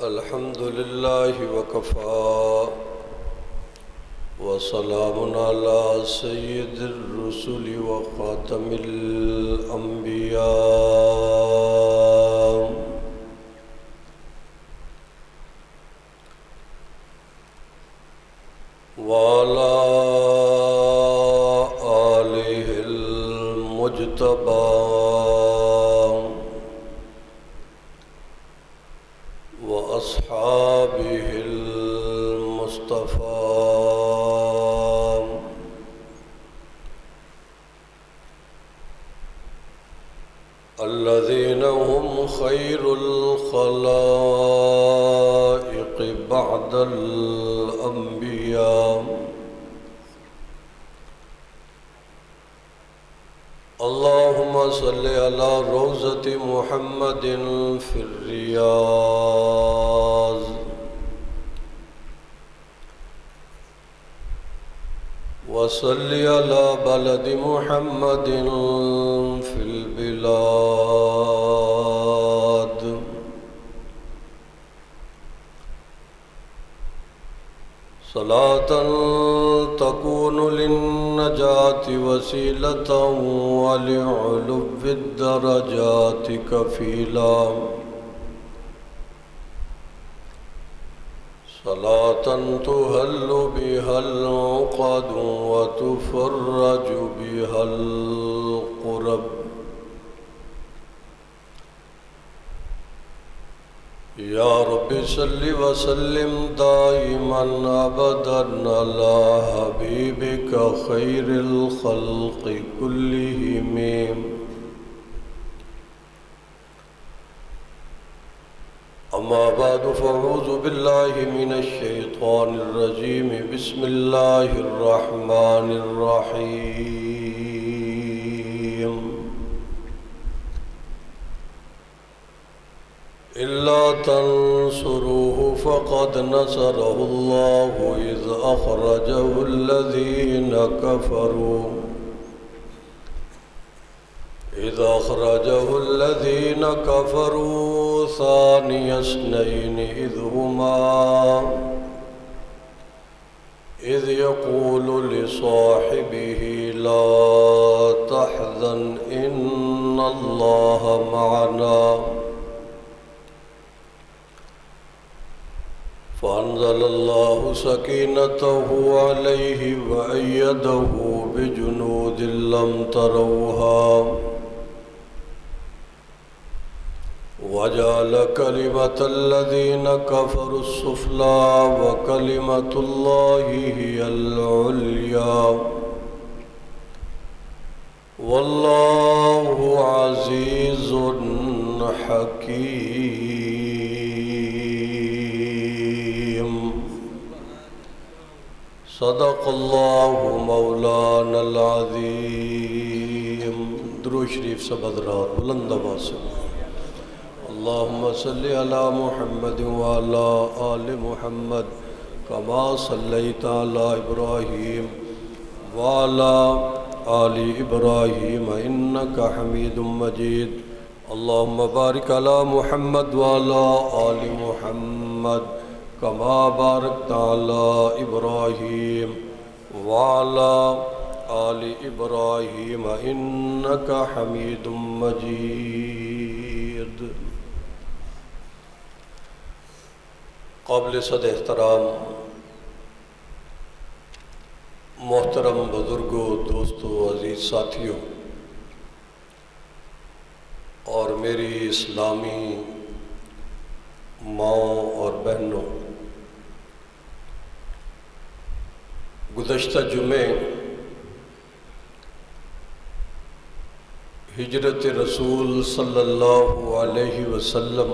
الحمد لله وكفى وسلام على سيد الرسل وخاتم الأنبياء وعلى آله المجتبى وأصحابه المصطفى الذين هم خير الخلائق بعد الأنبياء. اللهم صل على روضة محمد في الرياض وصل على بلد محمد في البلاد. صلاة تكون للنجاة وسيلة ولعلو الدرجات كفيلا. صلاة تهل بها العقد وتفرج بها القرب. يا رب صل وسلم دائما أبدا على حبيبك خير الخلق كلهم. أما بعد فأعوذ بالله من الشيطان الرجيم. بسم الله الرحمن الرحيم. إلا تنصروه فقد نصره الله إذ أخرجه الذين كفروا ثاني اثنين إذ يقول لصاحبه لا تحزن إن الله معنا فأنزل الله سكينته عليه وأيده بجنود لم تروها وجعل كلمة الذين كفروا السفلى وكلمة الله هي العليا والله عزيز حكيم. صدق الله مولانا العظيم. درود شریف سب حضرات بلند آواز سے اللهم صل على محمد وعلى آل محمد كما صليت على إبراهيم وعلى آل إبراهيم إنك حميد مجيد. اللهم بارك على محمد وعلى آل محمد كما باركت على إبراهيم وعلى آل إبراهيم إنك حميد مجيد. قابل صد احترام محترم بزرگوں، دوستوں، عزیز ساتھیوں اور میری اسلامی ماؤں اور بہنوں، گزشتہ جمعے ہجرت رسول صلی اللہ علیہ وسلم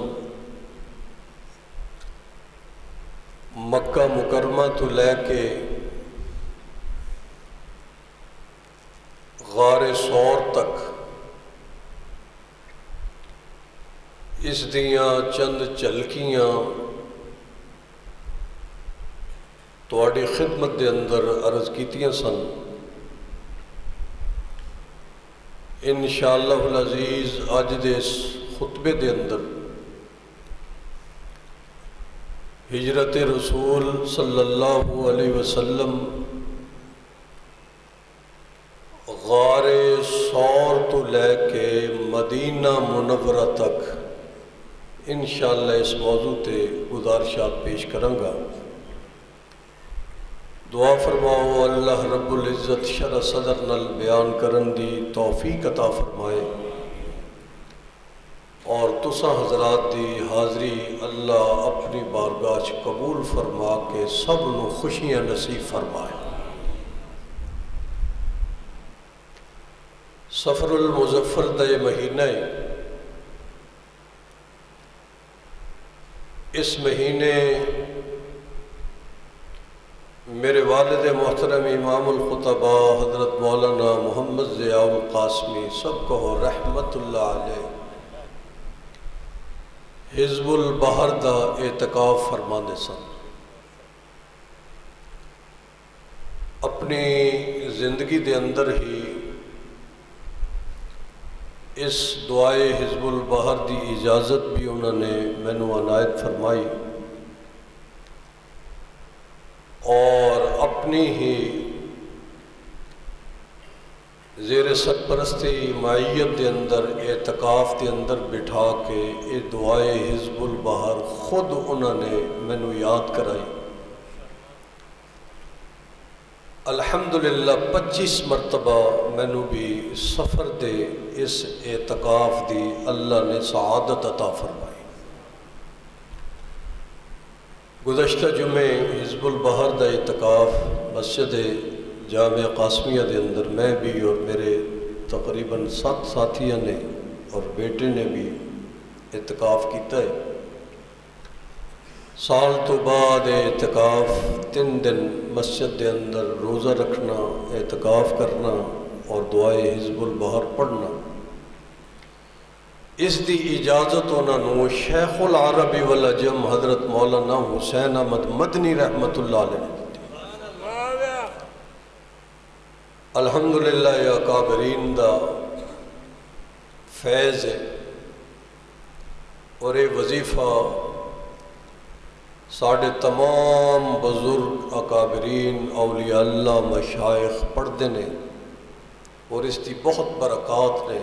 مکہ مکرمہ تو لے کے غار سور تک اس دیاں چند جھلکیاں تواڈی خدمت دے اندر عرض کیتیاں سن. انشاءاللہ العزیز اج دے اس خطبے دے اندر ہجرت رسول صلی اللہ علیہ وسلم غار سور تو لے کے مدینہ منورہ تک انشاءاللہ اس موضوع تے گزارشات پیش کروں گا۔ دعا فرماؤ اللہ رب العزت شرح صدر نال بیان کرن دی توفیق عطا فرمائے اور تساں حضرات دی حاضری اللہ اپنی بارگاہ چ قبول فرما کے سب نو خوشیاں نصیب فرمائے۔ سفر المظفر دا یہ مہینہ ہے، اس مہینے میرے والد محترم امام الخطباء حضرت مولانا محمد ضیاء القاسمی سب کو رحمت اللہ علیہ حزب البحر دا اعتکاف فرماندے سن۔ اپنی زندگی دے اندر ہی اس دعائے حزب البحر دی اجازت بھی انہوں نے مینوں عنایت فرمائی اور اپنی ہی زیر سرپرستی معیت دے اندر اعتکاف دے اندر بٹھا کے یہ دعائے حزب البحر خود انہوں نے مینوں یاد کرائی۔ الحمدللہ 25 مرتبہ مینوں بھی سفر دے اس اعتکاف دی اللہ نے سعادت عطا فرمائی۔ گزشتہ جمعے حزب البحر دا اعتکاف مسجد جامعہ قاسمیہ دے اندر میں بھی اور میرے تقریباً 7 ساتھیوں نے اور بیٹے نے بھی اعتکاف کیتا ہے۔ سال تو بعد اعتکاف 3 دن مسجد دے اندر روزہ رکھنا، اعتکاف کرنا اور دعائے حزب البحر پڑھنا، اس دی اجازت انہوں شیخ العرب والعجم حضرت مولانا حسین احمد مدنی رحمت اللہ علیہ نے دی۔ الحمدللہ یا اکابرین دا فیض ہے اور یہ وظیفہ ساڑھے تمام بزرگ اکابرین اولیاء اللہ مشائخ پڑھتے ہیں اور اس کی بہت برکات نے۔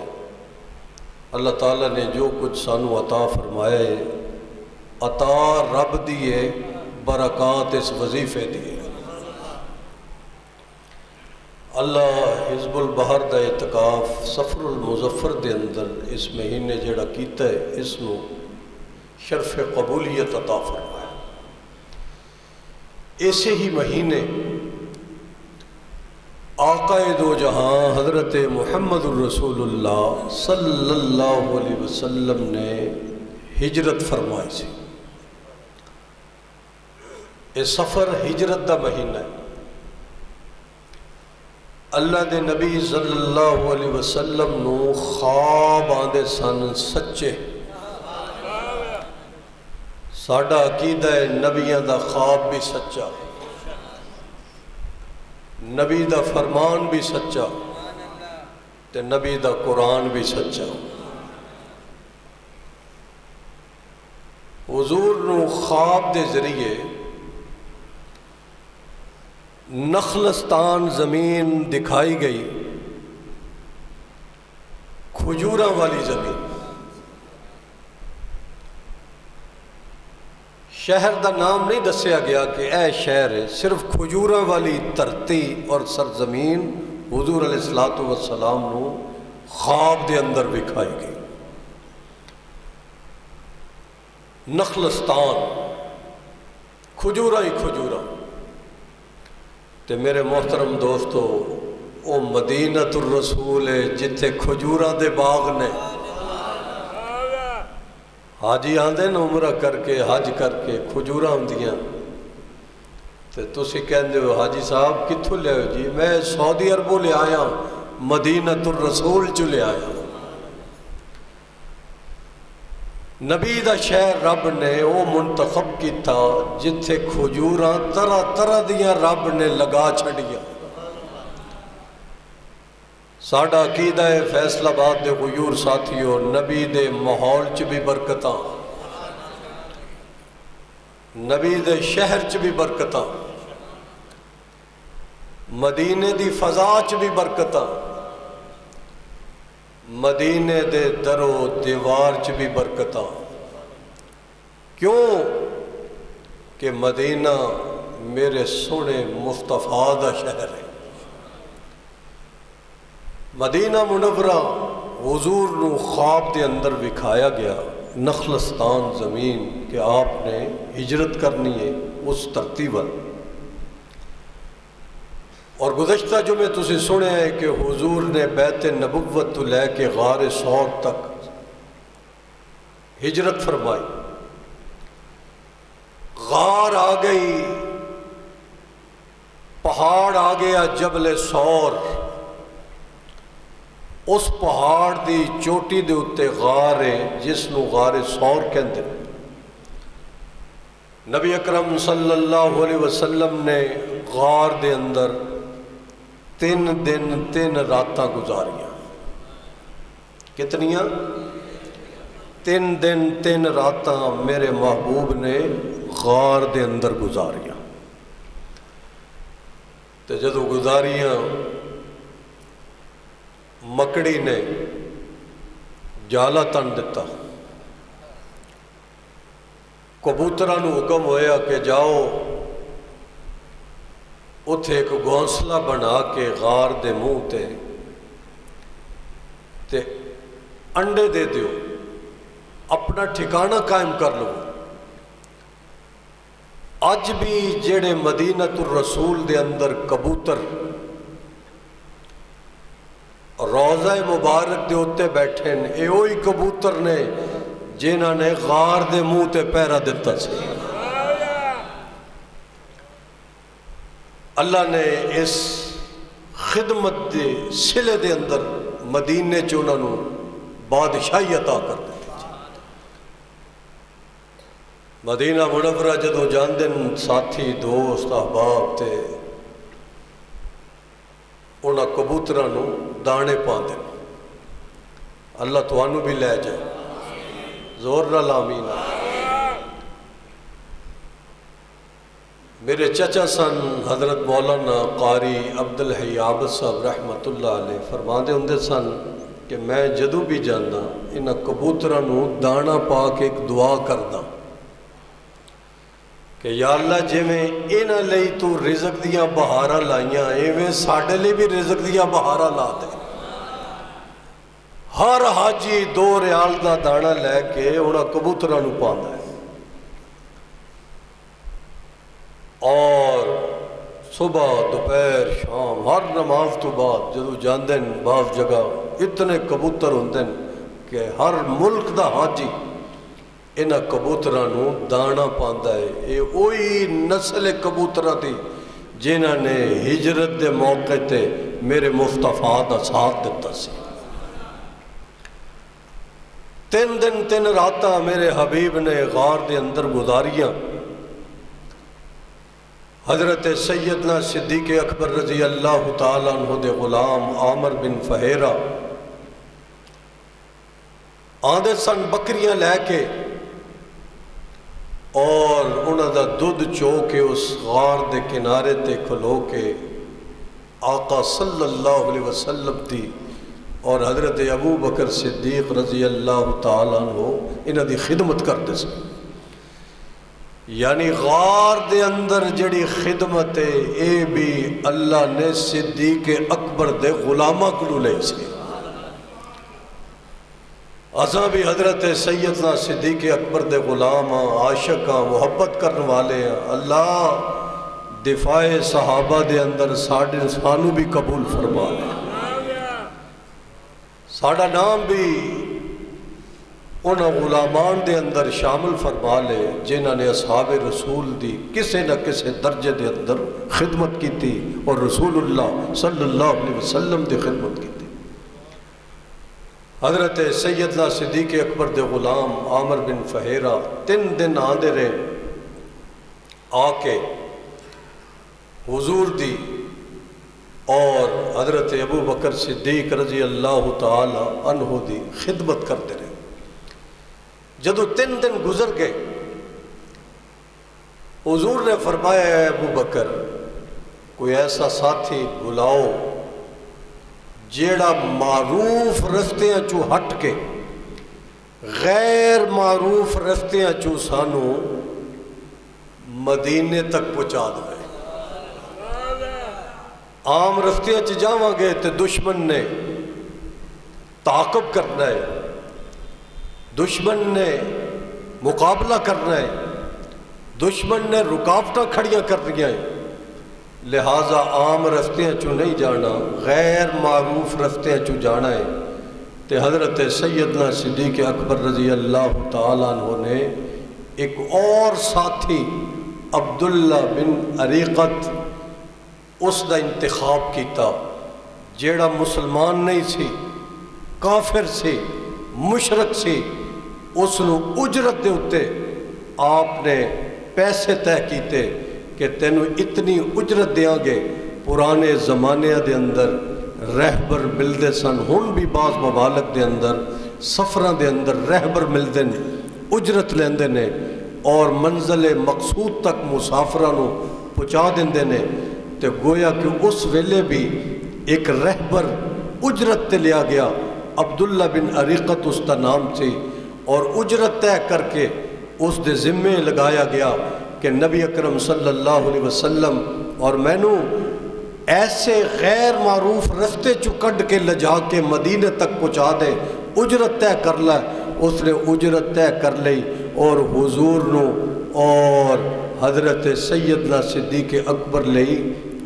اللہ تعالیٰ نے جو کچھ سانو عطا فرمائے عطا رب دیے، برکات اس وظیفے دیے۔ اللہ حزب البحر دا اعتکاف سفر المظفر دے اندر اس مہینے جڑا کیتا ہے اس نو شرف قبولیت عطا فرمائے۔ ایسے ہی مہینے آقا دو جہاں حضرت محمد الرسول اللہ صلی اللہ علیہ وسلم نے ہجرت فرمائی سی۔ یہ سفر ہجرت دا مہینہ ہے۔ اللہ دے نبی صلی اللہ علیہ وسلم نو خواب آندے سن سچے۔ ساڈا عقیدہ ہے نبیاں دا خواب بھی سچا، نبی دا فرمان بھی سچا تے نبی دا قرآن بھی سچا۔ حضور نو خواب دے ذریعے نخلستان زمین دکھائی گئی، کھجوراں والی زمین۔ شہر دا نام نہیں دسیا گیا کہ اے شہر ہے، صرف کھجوراں والی دھرتی اور سرزمین حضور علیہ السلام نو خواب دے اندر دکھائی گئی۔ نخلستان، کھجوراں ہی کھجوراں۔ تے میرے محترم دوستو، او مدینۃ الرسول ہے جتھے کھجوراں دے باغ نے۔ حاجی آندے نا عمرہ کر کے حج کر کے کھجوراں ہوندیاں تے تسی کہندے ہو حاجی صاحب کتھوں لے ہو؟ جی میں سعودی عربوں لے آیا، مدینۃ الرسول چ لے آیا۔ نبی دا شہر رب نے وہ منتخب کیتا جتھے کھجوراں طرح طرح دیاں رب نے لگا چھڑیا۔ ساڈا عقیدہ ہے فیصل آباد دے غیور ساتھیو، نبی دے ماحول چ بھی برکتاں، نبی دے شہر چ بھی برکتاں، مدینے دی فضا چ بھی برکتاں، مدینے دے در و دیوار چ بھی برکتاں۔ کیوں کہ مدینہ میرے سونے مصطفیٰ دا شہر ہے۔ مدینہ منورہ حضور نو خواب دے اندر وکھایا گیا، نخلستان زمین کہ آپ نے ہجرت کرنی ہے اس ترتیب۔ اور گزشتہ جمعے تسی سنے ہیں کہ حضور نے بیت نبوت تو لے کے غار ثور تک ہجرت فرمائی۔ غار آ گئی، پہاڑ آ گیا جبل ثور، اس پہاڑ دی چوٹی دے اتے غار ہے جس نو غار ثور کہندے۔ نبی اکرم صلی اللہ علیہ وسلم نے غار دے اندر 3 دن 3 راتاں گزاریاں۔ کتنیاں؟ 3 دن 3 راتاں میرے محبوب نے غار دے اندر گزاریاں۔ تو جدو گزاریاں مکڑی نے جالا تن دیتا، کبوتراں نو حکم ہویا کہ جاؤ اتھے ایک گھونسلہ بنا کے غار دے منہ تے انڈے دے دیو، اپنا ٹھکانہ قائم کر لو۔ اج بھی جڑے مدینہ الرسول دے اندر کبوتر روضہ مبارک دے ہوتے بیٹھے ہیں، اے وہی کبوتر نے جنہاں نے غار دے منہ تے پہرا دیتا سی۔ اللہ نے اس خدمت دے سلے دے اندر مدینے چ انہاں نوں بادشاہی عطا کر دیتی۔ مدینہ منورہ جدوں جاندے ساتھی دوست احباب تے انہاں کبوتراں نوں دانے پاندے، اللہ تانوں بھی لے جائے، زور نال آمین۔ میرے چچا سن حضرت مولانا قاری عبدالحی عابد صاحب رحمت اللہ علیہ فرماندے ہوندے سن کہ میں جدوں بھی جانا انہاں کبوتراں نوں دانا پا کے ایک دعا کردا کہ یا اللہ جویں انہاں لئی تو رزق دیاں بہاراں لائیاں ایویں ساڈے لئی بھی رزق دیاں بہاراں لا دے۔ ہر حاجی 2 ریال دا دانا لے کے انہاں کبوتراں نوں پاندا ہے، اور صبح دوپہر شام ہر نماز تو بعد جدو جاندے بعض جگہ اتنے کبوتر ہوندے کہ ہر ملک دا حاجی انہاں کبوتراں نوں دانا پاندا ہے۔ یہ وہی نسل کبوتراں دی جنہاں نے ہجرت دے موقع تے میرے مصطفیٰ دا ساتھ دیتا سی۔ 3 دن 3 راتاں میرے حبیب نے غار دے اندر گزاریاں۔ حضرت سیدنا صدیق اکبر رضی اللہ تعالیٰ عنہ دے غلام عامر بن فہیرہ آندے سن بکریاں لے کے اور انہاں دا دودھ چو کے اس غار دے کنارے تے کھلو کے آقا صلی اللہ علیہ وسلم دی اور حضرت ابو بکر صدیق رضی اللہ تعالیٰ عنہ انہاں دی خدمت کرتے سن۔ یعنی غار دے اندر جڑی خدمت ہے اے بھی اللہ نے صدیق اکبر دے غلامہ کو لے سے۔ اساں بھی حضرت سیدنا صدیق اکبر دے غلام عاشق محبت کرنے والے ہیں۔ اللہ دفاع صحابہ دے اندر سانو بھی قبول فرما لے، ساڑا نام بھی انہاں غلامان دے اندر شامل فرما لے جنہاں نے اصحاب رسول دی کسے نہ کسے درجے دے اندر خدمت کی تھی اور رسول اللہ صلی اللہ علیہ وسلم دی خدمت کی تھی۔ حضرت سیدنا صدیق اکبر دے غلام عامر بن فہیرہ 3 دن آندے رہے، آ کے حضور دی اور حضرت ابو بکر صدیق رضی اللہ تعالی عنہ دی خدمت کرتے رہے۔ جدو 3 دن گزر گئے حضور نے فرمایا ہے ابو بکر کوئی ایسا ساتھی بلاؤ جیڑا معروف رستیاں چو ہٹ کے غیر معروف رستیاں چو سانو مدینے تک پہنچا دے۔ عام رستیاں چ جاواں گے تے دشمن نے تعاقب کرنا ہے، دشمن نے مقابلہ کرنا ہے، دشمن نے رکاوٹاں کھڑیاں کرنیاں ہیں، لہٰذا عام رستیاں چو نہیں جانا، غیر معروف رستیاں چو جانا ہے۔ تے حضرت سیدنا صدیق اکبر رضی اللہ تعالیٰ عنہ نے ایک اور ساتھی عبداللہ بن عریقت اس دا انتخاب کیتا، جیڑا مسلمان نہیں سی، کافر سی، مشرک سی، اس نو اجرت دے اتے آپ نے پیسے طے کیتے کہ تینوں اتنی اجرت دیاں گے۔ پرانے زمانے دے اندر رہبر ملدے سن، ہن بھی بعض ممالک دے اندر سفراں دے اندر رہبر ملدے نے، اجرت لیندے نے اور منزل مقصود تک مسافراں نو پہنچا دیندے نے۔ تے گویا کہ اس ویلے بھی ایک رہبر اجرت تے لیا گیا، عبداللہ بن عریقت اس کا نام تھی، اور اجرت طے کر کے اس دے ذمے لگایا گیا کہ نبی اکرم صلی اللہ علیہ وسلم اور مینوں ایسے غیر معروف رستے چو کڈ کے لجا کے مدینے تک پہنچا دے، اجرت طے کر لے۔ اس نے اجرت طے کر لی اور حضور نو اور حضرت سیدنا صدیق اکبر لئی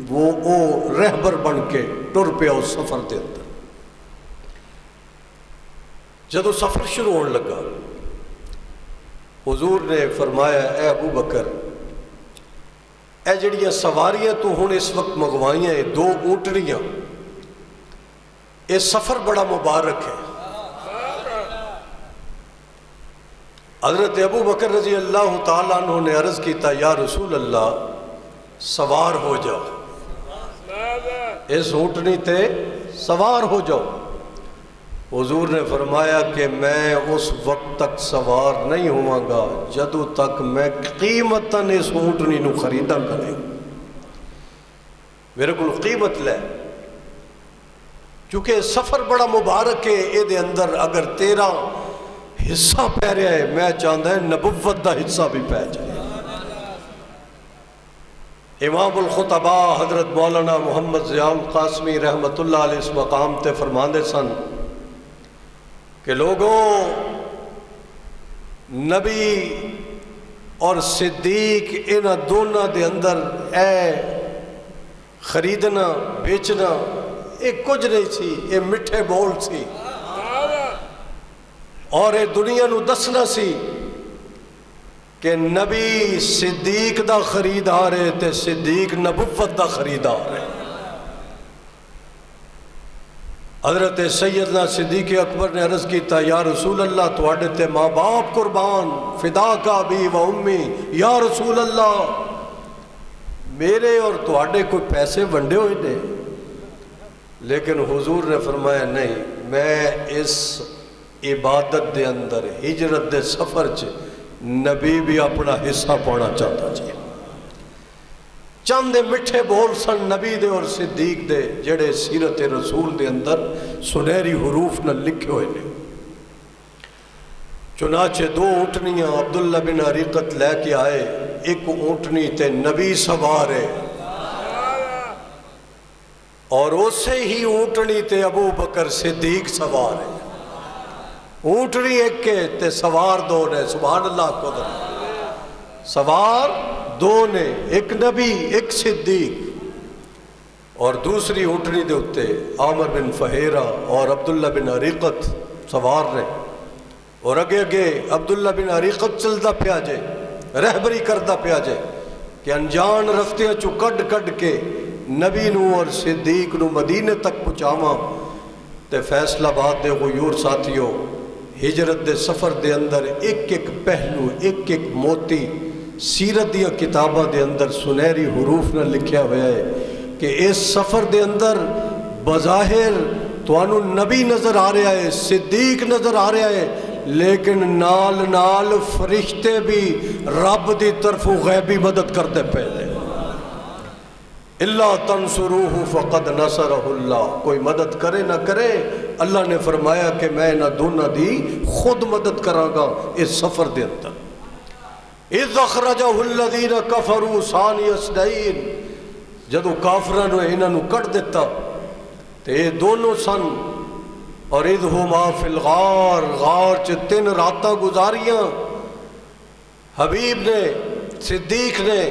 وہ رہبر بن کے ٹر پیا اس سفر دے اندر۔ جدو سفر شروع ہونے لگا حضور نے فرمایا اے ابو بکر اے جڑیاں سواریاں تو ہن اس وقت منگوائیاں ہیں، 2 اونٹنیاں، یہ سفر بڑا مبارک ہے۔ حضرت ابو بکر رضی اللہ تعالیٰ عنہ نے عرض کیتا یا رسول اللہ سوار ہو جاؤ، اس اونٹنی تے سوار ہو جاؤ۔ حضور نے فرمایا کہ میں اس وقت تک سوار نہیں ہوا گا جدو تک میں قیمتاً اس اونٹنی نو خریدا کرے، میرے کو قیمت لے، چونکہ سفر بڑا مبارک ہے۔ اے دے اندر اگر تیرا حصہ پہ رہا ہے، میں چاہتا ہے نبوت دا حصہ بھی پہ جائے۔ امام الخطباء حضرت مولانا محمد ضیاء القاسمی رحمت اللہ علیہ اس مقام تے فرماندے سن کہ لوگوں نبی اور صدیق انہاں دونوں دے اندر اے خریدنا بیچنا ایک کچھ نہیں سی، یہ مٹھے بول سی، اور اے دنیا نو دسنا سی کہ نبی صدیق دا خریدار ہے تے صدیق نبوت دا خریدار ہے۔ حضرت سیدنا صدیق اکبر نے عرض کیتا یا رسول اللہ تواڈے تے ماں باپ قربان، فدا کا ابی و امی، یا رسول اللہ میرے اور تواڈے کوئی پیسے ونڈے ہوئے نے؟ لیکن حضور نے فرمایا نہیں، میں اس عبادت دے اندر ہجرت دے سفر چ نبی بھی اپنا حصہ پانا چاہتا جی۔ چند مٹھے بول سن نبی دے اور صدیق دے جڑے سیرت رسول دے اندر سنہری حروف نہ لکھے ہوئے نے۔ چنانچہ 2 اونٹنیاں عبداللہ بن عریقت لے کے آئے، ایک اونٹنی تے نبی سوار ہے اور اسے ہی اونٹنی تے ابو بکر صدیق سوار ہے۔ اونٹنی ایک کے تے سوار 2 نے، سبحان اللہ کو در سوار 2 نے، ایک نبی ایک صدیق، اور دوسری اونٹنی دے اتے عامر بن فہیرہ اور عبداللہ بن عریقت سوار نے، اور اگے اگے عبداللہ بن عریقت چلدا پیا جے، رہبری کردا پیا جے کہ انجان رستیاں چو کڈ کڈ کے نبی نو اور صدیق نو مدینے تک پہنچاواں۔ تے فیصلہ آباد دے غیور ساتھیوں ہجرت دے سفر دے اندر ایک ایک پہلو ایک ایک موتی سیرت دیا کتاباں دے اندر سنہری حروف نہ لکھیا ہوا ہے کہ اس سفر دے اندر بظاہر توانو نبی نظر آ رہا ہے، صدیق نظر آ رہا ہے، لیکن نال نال فرشتے بھی رب دی طرف غیبی مدد کرتے پہلے. اللہ تنصروہ فقد نصرہ اللہ. کوئی مدد کرے نہ کرے اللہ نے فرمایا کہ میں نہ دونوں دی خود مدد کراں گا اس سفر دے اندر. اذ اخرجہ الذین کفروا ثانی اثنین. جدو کافراں نے انہاں نو کٹ دیتا تے یہ دونوں سن. اور اذ ہما فی الغار. غار چ 3 راتاں گزاریاں حبیب نے صدیق نے.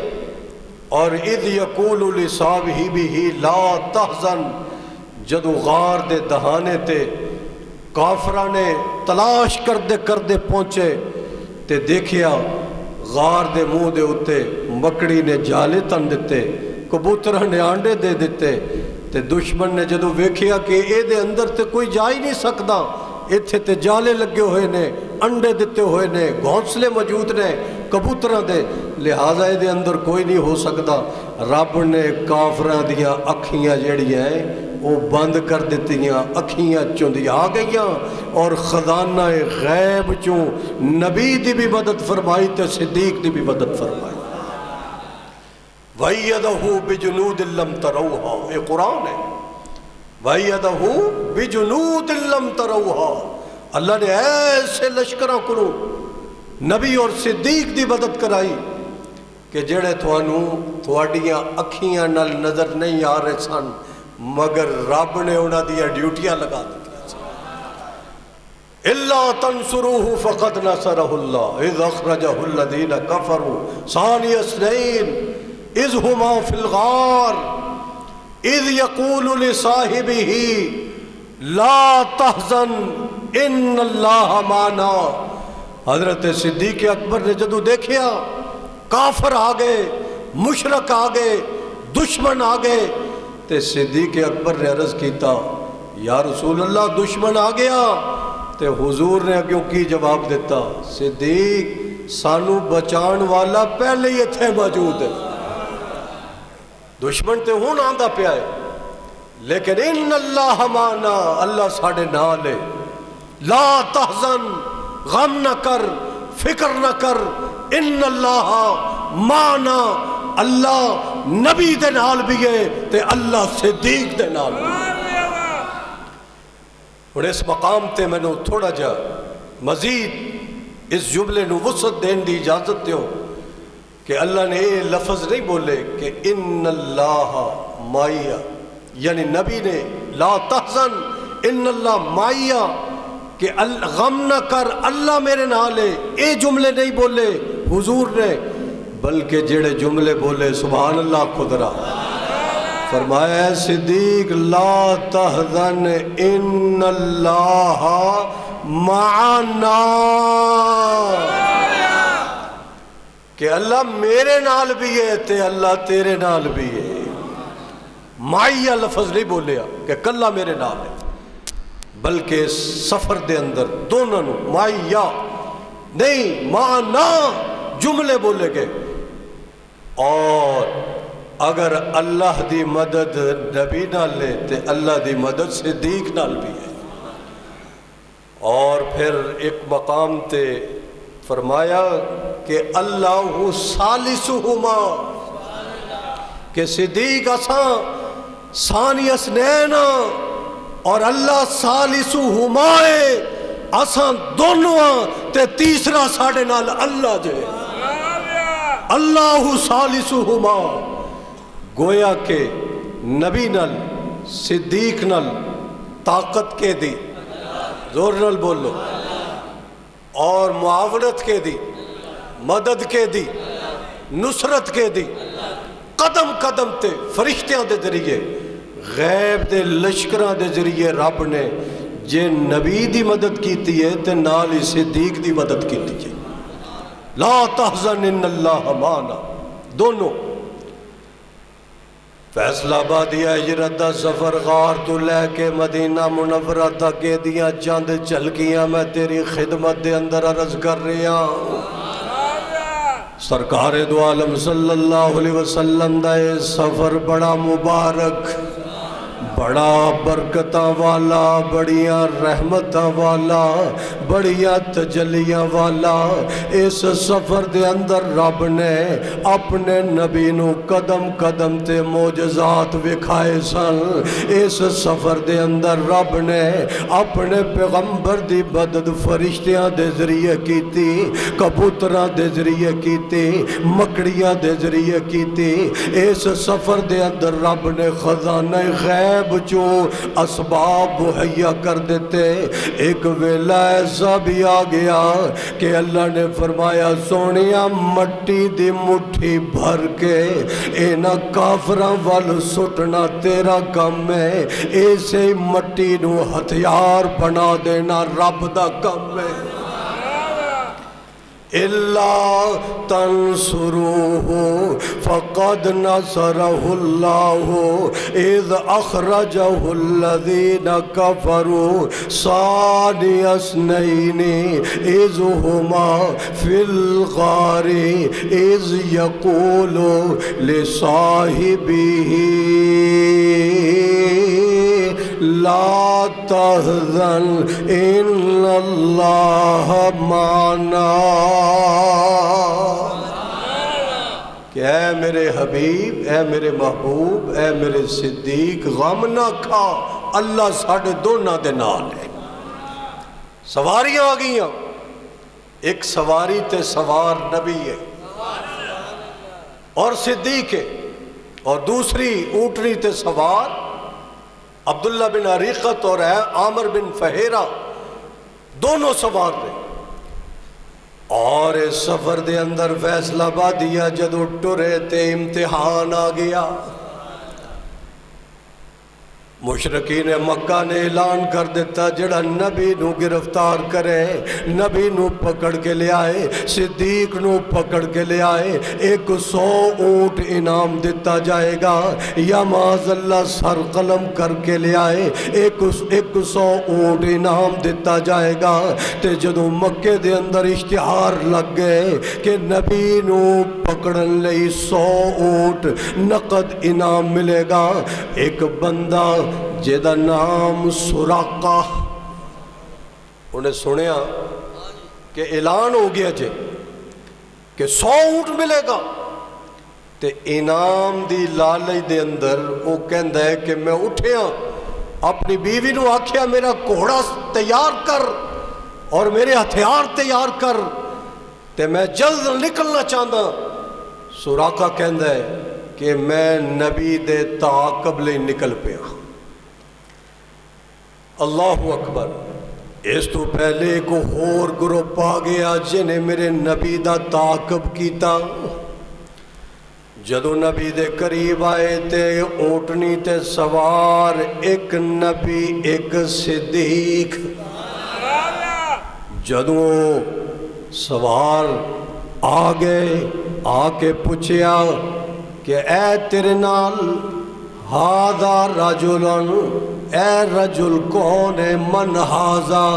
اور اذ یقول لصاحبہ لا تحزن. جدو غار دے دہانے تے کافراں نے تلاش کردے پہنچے تے دیکھیا غار دے منہ دے اتے مکڑی نے جالے تن دیتے, کبوترہ نے آنڈے دے دیتے. تے دشمن نے جدو ویکھیا کہ اے دے اندر تے کوئی جا ہی نہیں سکدا, ایتھے تے جالے لگے ہوئے نے, انڈے دیتے ہوئے نے, گھونسلے موجود نے کبوترہ دے, لہٰذا اے دے اندر کوئی نہیں ہو سکدا. رب نے کافراں دیاں اکھیاں جڑیاں ہیں وہ بند کر دیتیاں, اکھیاں چوندی آ گئیاں. اور خزانہ غیب چوں نبی دی بھی مدد فرمائی تے صدیق دی بھی مدد فرمائی. وَأَيَّدَهُ بِجُنُودٍ لَّمْ تَرَوْهَا. یہ قرآن ہے. وَأَيَّدَهُ بِجُنُودٍ لَّمْ تَرَوْهَا. اللہ نے ایسے لشکراں کرو نبی اور صدیق دی مدد کرائی کہ جڑے تھوڑیاں اکھیاں نال نظر نہیں آ رہے سن, مگر رب نے انہاں دیاں ڈیوٹیاں لگا دی. إِلَّا تَنْصُرُوهُ فَقَدْ نَصَرَهُ اللَّهُ إِذْ أَخْرَجَهُ الَّذِينَ كَفَرُوا ثَانِيَ اثْنَيْنِ إِذْ هُمَا فِي الْغَارِ إِذْ يَقُولُ لِصَاحِبِهِ لَا تَحْزَنْ إِنَّ اللَّهَ مَعَنَا. حضرت صدیق اکبر نے جدو دیکھیا کافر آ گئے, مشرک آ گئے, دشمن آ گئے, تے صدیق اکبر نے عرض کیتا یا رسول اللہ دشمن آ گیا. تے حضور نے کیوں کی جواب دیتا, صدیق سانو بچان والا پہلے ہی اتھے موجود ہے. دشمن تے ہون آندہ پہ آئے, لیکن ان اللہ معنا, اللہ ساڑھے نالے. لا تحزن, غم نہ کر, فکر نہ کر, ان اللہ معنا, اللہ نبی دے نال بھی ہے تے اللہ صدیق دے نال بھی ہے. اور اس مقام تے میں نے تھوڑا جا مزید اس جملے نو وسعت دین دی اجازت دیو کہ اللہ نے یہ لفظ نہیں بولے کہ ان اللہ مائیا, یعنی نبی نے لا تحزن ان اللہ مائیا کہ غم نہ کر اللہ میرے نالے, اے جملے نہیں بولے حضور نے, بلکہ جڑے جملے بولے سبحان اللہ خدرہ فرمایا صدیق لا تحزن ان اللہ معنا, کہ اللہ میرے نال بھی ہے تے اللہ تیرے نال بھی ہے. معیہ لفظ نہیں بولیا کہ کلہ میرے نال ہے, بلکہ سفر دے اندر دونوں معیہ نہیں معنا جملے بولے گئے. اور اگر اللہ دی مدد نبی نال لے تے اللہ دی مدد صدیق نال بھی ہے. اور پھر ایک مقام تے فرمایا کہ اللہ ثالثہما, کہ صدیق اساں ثانی اثنین اور اللہ ثالثہما ہے, اساں دونوں تے تیسرا ساڑھے نال اللہ جے. اللہ ثالثہما, گویا کہ نبی نل صدیق نل طاقت کے دی, زور نل بولو, اور معاونت کے دی, مدد کے دی, نصرت کے دی. قدم قدم تے فرشتیاں دے ذریعے, غیب دے لشکراں دے ذریعے رب نے جے نبی دی مدد کیتی ہے تے نال ہی صدیق دی مدد کیتی ہے. لا تحزن ان اللہ معنا. دونوں فیصلہ آبادیہ ہجرت دا سفر غار تو لے کے مدینہ منورہ تک دیاں چند چلکیاں میں تیری خدمت دے اندر عرض کر رہا ہوں. سرکار دو عالم صلی اللہ علیہ وسلم دا سفر بڑا مبارک, بڑا برکتاں والا، بڑیاں رحمتاں والا، بڑیاں تجلیاں والا۔ اس سفر دے اندر رب نے اپنے نبی نو قدم قدم تے معجزات وکھائے سن۔ اس سفر دے اندر رب نے اپنے پیغمبر دی مدد فرشتیاں دے ذریعے کیتی، کبوتراں دے ذریعے کیتی، مکڑیاں دے ذریعے کیتی۔ اس سفر دے اندر رب نے خزانہ غیب جو اسباب مہیا کر دیتے۔ ایک ویلا ایسا بھی آ گیا کہ اللہ نے فرمایا سونیا مٹی دی مٹھی بھر کے اینا کافراں وال سٹنا تیرا کم ہے، ایسے مٹی نو ہتھیار بنا دینا رب دا کم ہے۔ إِلَّا تَنْصُرُوهُ فَقَدْ نَصَرَهُ اللَّهُ إِذْ أَخْرَجَهُ الَّذِينَ كَفَرُوا ثَانِيَ اثْنَيْنِ إِذْ هُمَا فِي الْغَارِ إِذْ يَقُولُ لِصَاحِبِهِ لا تحزن ان اللہ معنا، کہ اے میرے حبیب، اے میرے محبوب، اے میرے صدیق، غم نہ کھا، اللہ ساڑھے دونوں دے نال ہے۔ سواریاں آ گئیاں، ایک سواری تے سوار نبی ہے اور صدیق ہے، اور دوسری اونٹنی تے سوار عبداللہ بن عریقت اور عامر بن فہیرہ، دونوں سوار رہے۔ اور اس سفر دے اندر فیصلہ بادیا جدو ٹرے تے امتحان آ گیا۔ مشرکین مکہ نے اعلان کر دیتا جڑا نبی نو گرفتار کرے، نبی نو پکڑ کے لے آئے، صدیق نو پکڑ کے لے آئے، 100 اونٹ انعام دیتا جائے گا، یا معاذ اللہ سر قلم کر کے لے آئے، 100 اونٹ انعام دیتا جائے گا۔ تے جدو مکے دے اندر اشتہار لگ گئے کہ نبی نو پکڑن لئی 100 اونٹ نقد انعام ملے گا۔ ایک بندہ جیدہ نام سراقہ، انہیں سنیا کہ اعلان ہو گیا جے کہ 100 اونٹ ملے گا، تے انعام دی لالچ دے اندر وہ کہندا ہے کہ میں اٹھیا اپنی بیوی نو آکھیا میرا گھوڑا تیار کر اور میرے ہتھیار تیار کر تے میں جلد نکلنا چاہتا۔ سراقہ کہندا ہے کہ میں نبی دے تعاقب لئی نکل پیا۔ اللہ اکبر۔ اس تو پہلے کو اور گروپ آ گیا جنہیں میرے نبی دا تعاقب کیتا۔ جدو نبی دے قریب آئے تے اونٹنی تے سوار ایک نبی ایک صدیق۔ جدو سوار آ گئے، آ کے پوچھیا کہ اے تیرے نال ہاذا رجلن، اے رجل کون ہے، من ہاذا،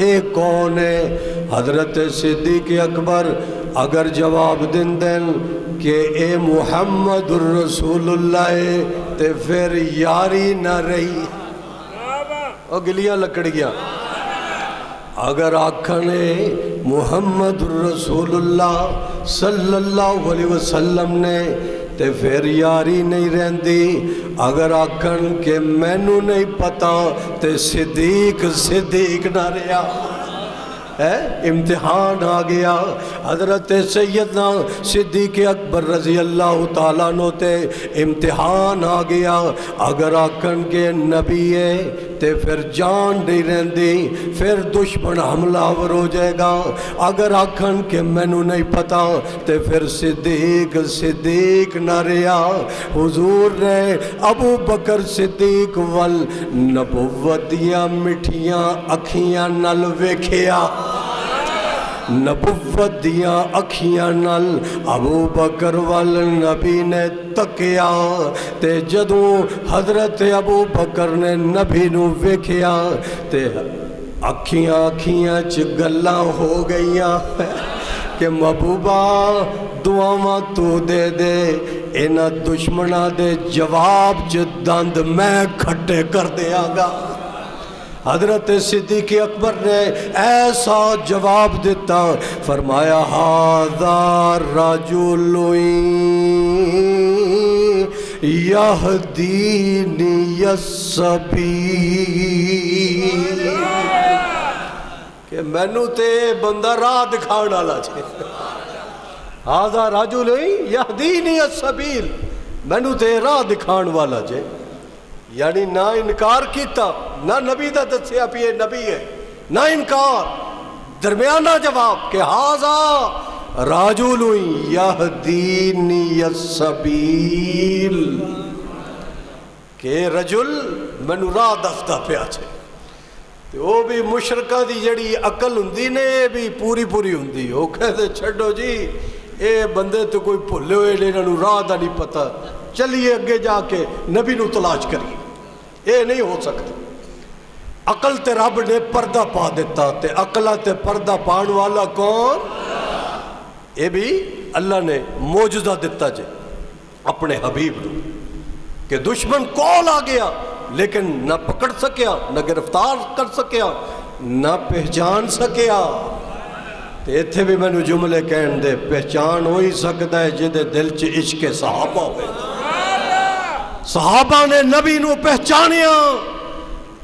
اے کون ہے؟ حضرت صدیق اکبر اگر جواب دن کہ اے محمد الرسول اللہ ہے تے پھر یاری نہ رہی، اگلیاں لکڑیاں۔ اگر آکھنے محمد الرسول اللہ صلی اللہ علیہ وسلم نے تے پھر یاری نہیں رہندی، اگر آکھن کہ مینوں نہیں پتا تے صدیق نہ رہا۔ امتحان آ گیا۔ حضرت سیدنا صدیق اکبر رضی اللہ تعالیٰ عنہ تے امتحان آ گیا۔ اگر آکھن کے نبی ہے تے پھر جان نہیں رہندی، پھر دشمن حملہ آور ہو جائے گا۔ اگر آکھن کہ مینوں نہیں پتا تے پھر صدیق نہ رہا۔ حضور نے ابو بکر صدیق وال نبوت دیاں مٹھیاں اکھیاں نال ویکھیا، نبوت دیاں اکھیاں نال ابو بکر وال نبی نے تکیا تے جدوں حضرت ابو بکر نے نبی نو ویکھیا تے اکھیاں چ گلاں ہو گئیاں۔ کہ محبوبہ دعاواں تو دے دے انہاں دشمناں دے جواب چ دند میں کھٹے کر دیا گا۔ حضرت صدیق اکبر نے ایسا جواب دیتا، فرمایا ھذا رجل یہدینی السبیل، کہ مینوں تے بندہ راہ دکھاؤ والا چھے۔ ھذا رجل یہدینی السبیل، مینوں تے راہ دکھاؤ والا چھے۔ یعنی نہ انکار کیتا، نہ نبی دا دسیا بھی یہ نبی ہے، نہ انکار، درمیانہ جواب کہ ھذا رجل یہدینی السبیل، کہ رجل مینوں راہ دسدا پیا چھے۔ تے وہ بھی مشرکاں دی جڑی عقل ہوندی نے بھی پوری پوری ہوندی، وہ کہتے چھڈو جی اے بندے تو کوئی بھلے ہوئے نے، انہاں نوں راہ دا نہیں پتہ، چلیے اگے جا کے نبی نوں تلاش کریے۔ یہ نہیں ہو سکتا۔ عقل تے رب نے پردہ پا دیتا، تے عقلہ تے پردہ پان والا کون؟ یہ بھی اللہ نے معجزہ دیتا جے اپنے حبیب نو، کہ دشمن کول آ گیا لیکن نہ پکڑ سکیا، نہ گرفتار کر سکیا، نہ پہچان سکیا۔ تے ایتھے بھی میں نے جملے کہن دے، پہچان ہوئی سکتا ہے جدے دل چ عشق صحابہ ہوئے۔ صحابہ نے نبی نو پہچانیا،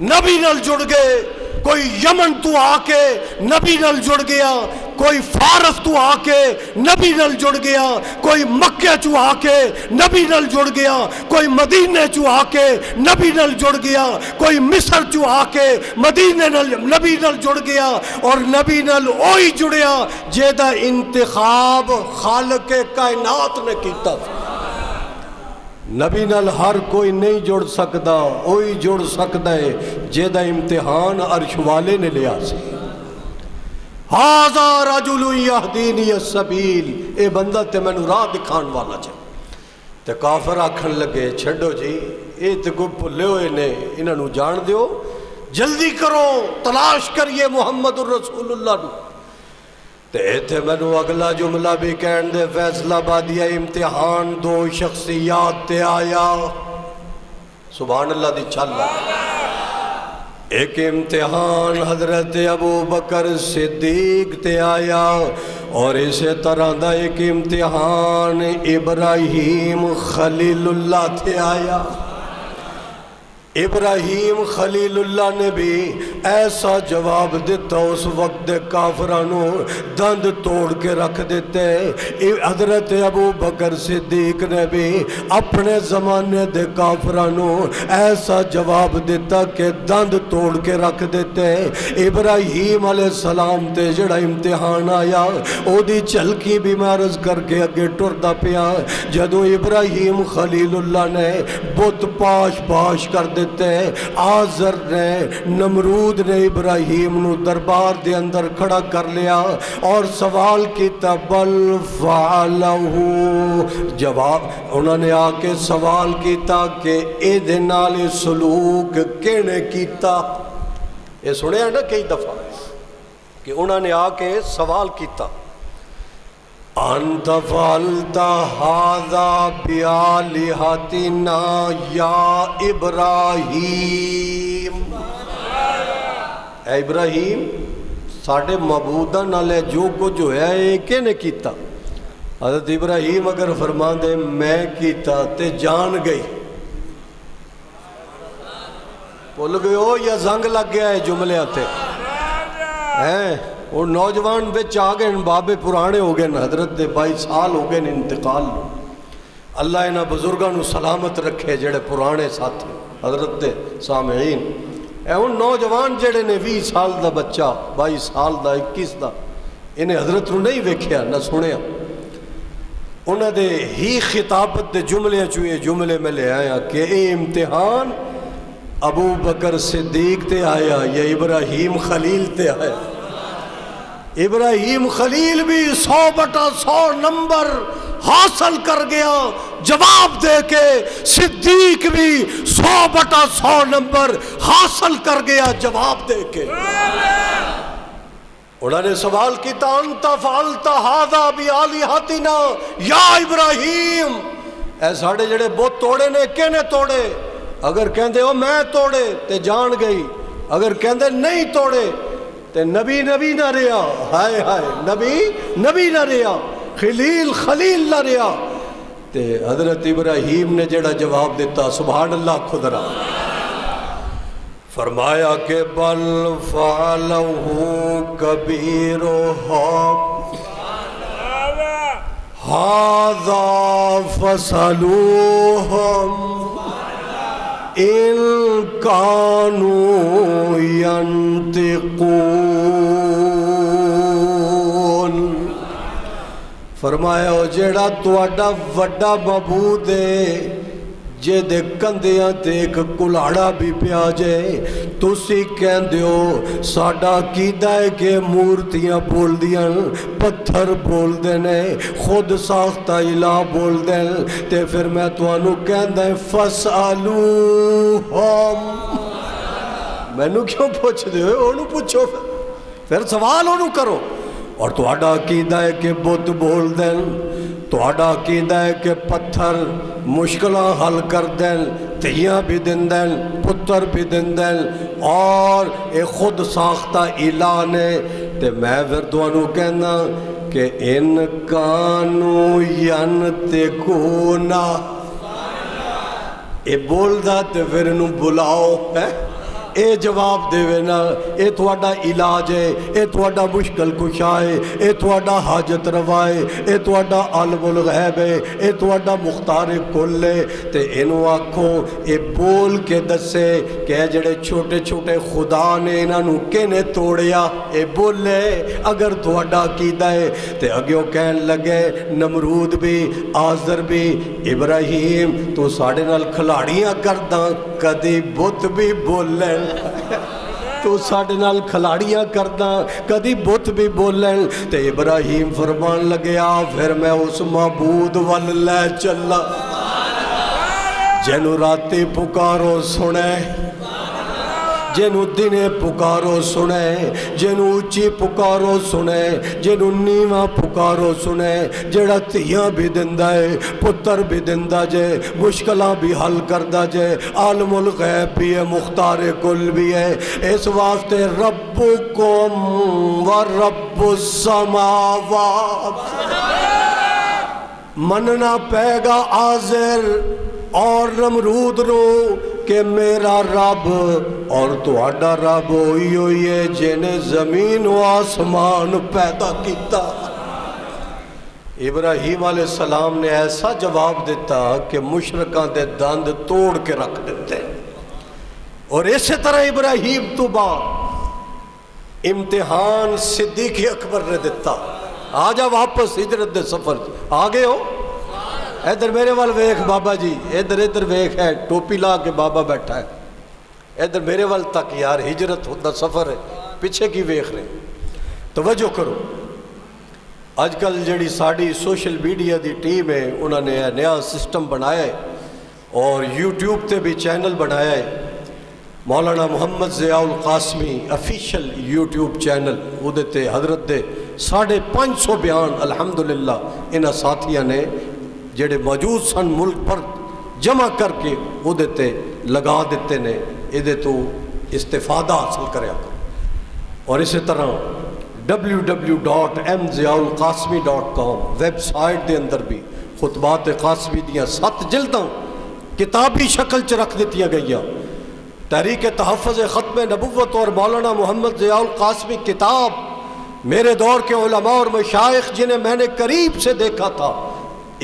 نبی نال جڑ گئے۔ کوئی یمن تو آ کے نبی نال جڑ گیا، کوئی فارس تو آ کے نبی نال جڑ گیا، کوئی مکہ چو آ کے نبی نال جڑ گیا، کوئی مدینے چو آ کے نبی نال جڑ گیا، کوئی مصر چو آ کے مدینے نال نبی نال جڑ گیا، اور نبی نال اوہی جڑیا جیدہ انتخاب خالق کائنات نے کیتا۔ نبی نال ہر کوئی نہیں جڑ سکتا، وہی جڑ سکتا ہے جیدہ امتحان عرش والے نے لیا سی۔ ھذا رجل یہدینی السبیل، اے بندہ تے مینوں راہ دکھان والا چھے۔ تے کافر آکھن لگے چھڈو جی اے تے کوئی بھلے ہوئے نے، انہاں نوں جان دیو، جلدی کرو تلاش کریے محمد الرسول اللہ نو۔ تے ایتھے میں نو اگلا جملہ بھی کہن دے، فیصلہ بادیہ امتحان دو شخصیات تے آیا۔ سبحان اللہ دی چھلا۔ ایک امتحان حضرت ابو بکر صدیق تے آیا، اور اسی طرح دا ایک امتحان ابراہیم خلیل اللہ تے آیا۔ ابراہیم خلیل اللہ نے بھی ایسا جواب دیتا، اس وقت دے کافرانوں دند توڑ کے رکھ دیتے۔ حضرت ابو بکر صدیق نے بھی اپنے زمانے دے کافرانوں ایسا جواب دیتا کہ دند توڑ کے رکھ دیتے۔ ابراہیم علیہ السلام تے جڑا امتحان آیا، او دی چلکی بھی معرض کر کے اگے ٹردا پیا۔ جدوں ابراہیم خلیل اللہ نے بت پاش پاش کر دیتے، آزر نے نمرود نے ابراہیم نو دربار دے اندر کھڑا کر لیا اور سوال کیتا، بل فعلہ، جواب انہوں نے آ کے سوال کیتا کہ اے دے نال سلوک کینے کیتا۔ یہ سنے ہیں نا کئی دفعہ کہ انہوں نے آ کے سوال کیتا، انت فعلت ھذا بآلہتنا یا ابراہیم، اے ابراہیم ساڑھے معبودہ نالے جو کچھ جو ہے ایک نے کیتا۔ حضرت ابراہیم اگر فرمان دے میں کیتا تے جان گئی، بھول گئے ہو یا زنگ لگ گیا ہے جملے آتے ہیں؟ اور نوجوان بچ آگئے بابے پرانے ہو گئے، حضرت 22 سال ہو گئے انتقال۔ اللہ انہاں بزرگاں نو سلامت رکھے جڑے پرانے ساتھی حضرت سامعین۔ اے ان نوجوان جڑے نے 20 سال دا بچہ، 22 سال دا، 21 دا، انہیں حضرت نو نہیں ویکھیا نہ سنیا۔ انہاں دے ہی خطابت دے جملے چوئے جملے میں لے آیا کہ اے امتحان ابو بکر صدیق تے آیا یا ابراہیم خلیل تے آیا۔ ابراہیم خلیل بھی 100/100 نمبر حاصل کر گیا جواب دے کے، صدیق بھی 100/100 نمبر حاصل کر گیا جواب دے کے۔ انہوں نے سوال کیتا انت فعلت ھذا بآلہتنا یا ابراہیم، اے ساڑے جڑے بت توڑے نے کہنے توڑے؟ اگر کہندے ہو میں توڑے تے جان گئی، اگر کہندے نہیں توڑے تے نبی نبی نہ رہا، ہائے ہائے نبی نبی نہ رہا، خلیل خلیل نہ رہا۔ تے حضرت ابراہیم نے جڑا جواب دیتا سبحان اللہ خود را، فرمایا کہ بل فعلہ کبیرہم ھذا فاسألوہم ان کانوا ینطقون۔ فرمایا او جیڑا تواڈا وڈا معبود ہے جے دے کندیاں تے ایک کلاڑا بھی پیا جائے، تسی کہندے ہو ساڈا عقیدہ ہے کہ مورتیاں بول دیاں، پتھر بول دینے، خود ساختہ الہ بول دیں، تے پھر میں توانو کہندہ ہے فَاسْأَلُوهُمْ، میں نو کیوں پوچھ دے ہوئے؟ انہوں پوچھو، پھر سوال انہوں کرو۔ اور تو آڈا عقیدہ ہے کہ بت بول دیں، تو آڈا عقیدہ ہے کہ پتھر مشکلہ حل کر دیں، تیاں بھی دن دیں، پتر بھی دن دیں، اور ایک خود ساختہ الہ نے، تے میں پھر دوانو کہنا کہ ان کانو ینطقون، اے بول دا تے پھر انہوں بلاؤ ہے، اے جواب دے نا، اے تواڈا علاج ہے، اے تواڈا مشکل کشا ہے، اے تواڈا حاجت روا ہے، اے تواڈا عالم الغیب ہے، اے تواڈا مختار کل ہے، تے انہوں آکھو اے بول کے دسے کہ اے جڑے چھوٹے چھوٹے خدا نے انہوں کینے توڑیا، اے بولے اگر تواڈا عقیدہ ہے۔ تے اگیوں کہن لگے نمرود بھی، آزر بھی، ابراہیم تو ساڑھے نال کھلاڑیاں کرداں، کدی بت بھی بولیں، تو ساڑھے نال کھلاڑیاں کردہ کدی بت بھی بولیں۔ تے ابراہیم فرمان لگے آ پھر میں اس معبود واللہ چلا جنو راتی پکارو سنے، جنو دنے پکارو سنے، جنو اچھی پکارو سنے، جنو نیمہ پکارو سنے، جڑا تیاں بھی دندہ ہے، پتر بھی دندہ جے، مشکلہ بھی حل کردہ جے، عالم الغیب بھی ہے، مختار کل بھی ہے۔ اس واسطے ربکم و رب السماوات، مننا پے گا آزر اور نمرود رو کہ میرا رب اور تواڈا رب ہوئی ہوئی ہے جنہیں زمین و آسمان پیدا کیتا۔ ابراہیم علیہ السلام نے ایسا جواب دیتا کہ مشرکاں دے دند توڑ کے رکھ دیتے۔ اور اسی طرح ابراہیم تو بعد امتحان صدیق اکبر نے دیتا، آجا واپس ہجرت دے سفر آگے ہو، ادھر میرے وال ویکھ بابا جی، ادھر ویکھ ہے، ٹوپی لا کے بابا بیٹھا ہے، ادھر میرے وال تک یار ہجرت ہوتا سفر ہے، پیچھے کی ویکھ رہے، توجہ کرو۔ آج کل جڑی ساڑی سوشل میڈیا دی ٹیم ہے انہوں نے نیا سسٹم بنایا ہے اور یوٹیوب تے بھی چینل بنایا ہے، مولانا Muhammad Zia al-Qasmi official YouTube channel, وہ دیتے حضرت دے 550 بیان الحمدللہ انہا ساتھیاں نے جڑے موجود سن ملک پر جمع کر کے وہ دیتے لگا دیتے نے، ادھے تو استفادہ حاصل کرے آکا۔ اور اسی طرح www.mziaulqasmi.com ویب سائٹ دے اندر بھی خطبات قاسمی دیاں 7 جلداں کتابی شکل چ رکھ دیتیاں گئیاں، تحریک تحفظ ختم نبوت اور مولانا محمد ضیاء القاسمی کتاب، میرے دور کے علماء اور مشائخ جنہیں میں نے قریب سے دیکھا تھا،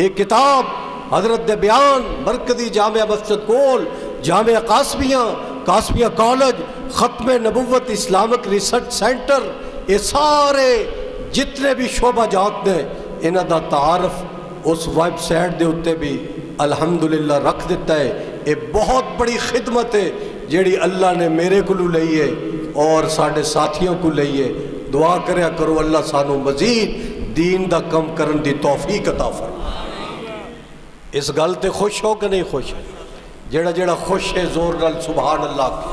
ایک کتاب حضرت دے بیان، مرکزی جامعہ مسجد کول، جامعہ قاسمیہ کالج، ختم نبوت اسلامک ریسرچ سینٹر، یہ سارے جتنے بھی شعبہ جات نے انہاں دا تعارف اس ویب سائٹ دے ہوتے بھی الحمدللہ رکھ دیتا ہے۔ یہ بہت بڑی خدمت ہے جیڑی اللہ نے میرے کو لئی ہے اور ساڑھے ساتھیوں کو لئی ہے۔ دعا کریا کرو اللہ سانو مزید دین دا کم کرن دی توفیق عطا فرمائے۔ اس گل تے خوش ہو کہ نہیں خوش ہے؟ جیڑا خوش ہے زور نال سبحان اللہ کی۔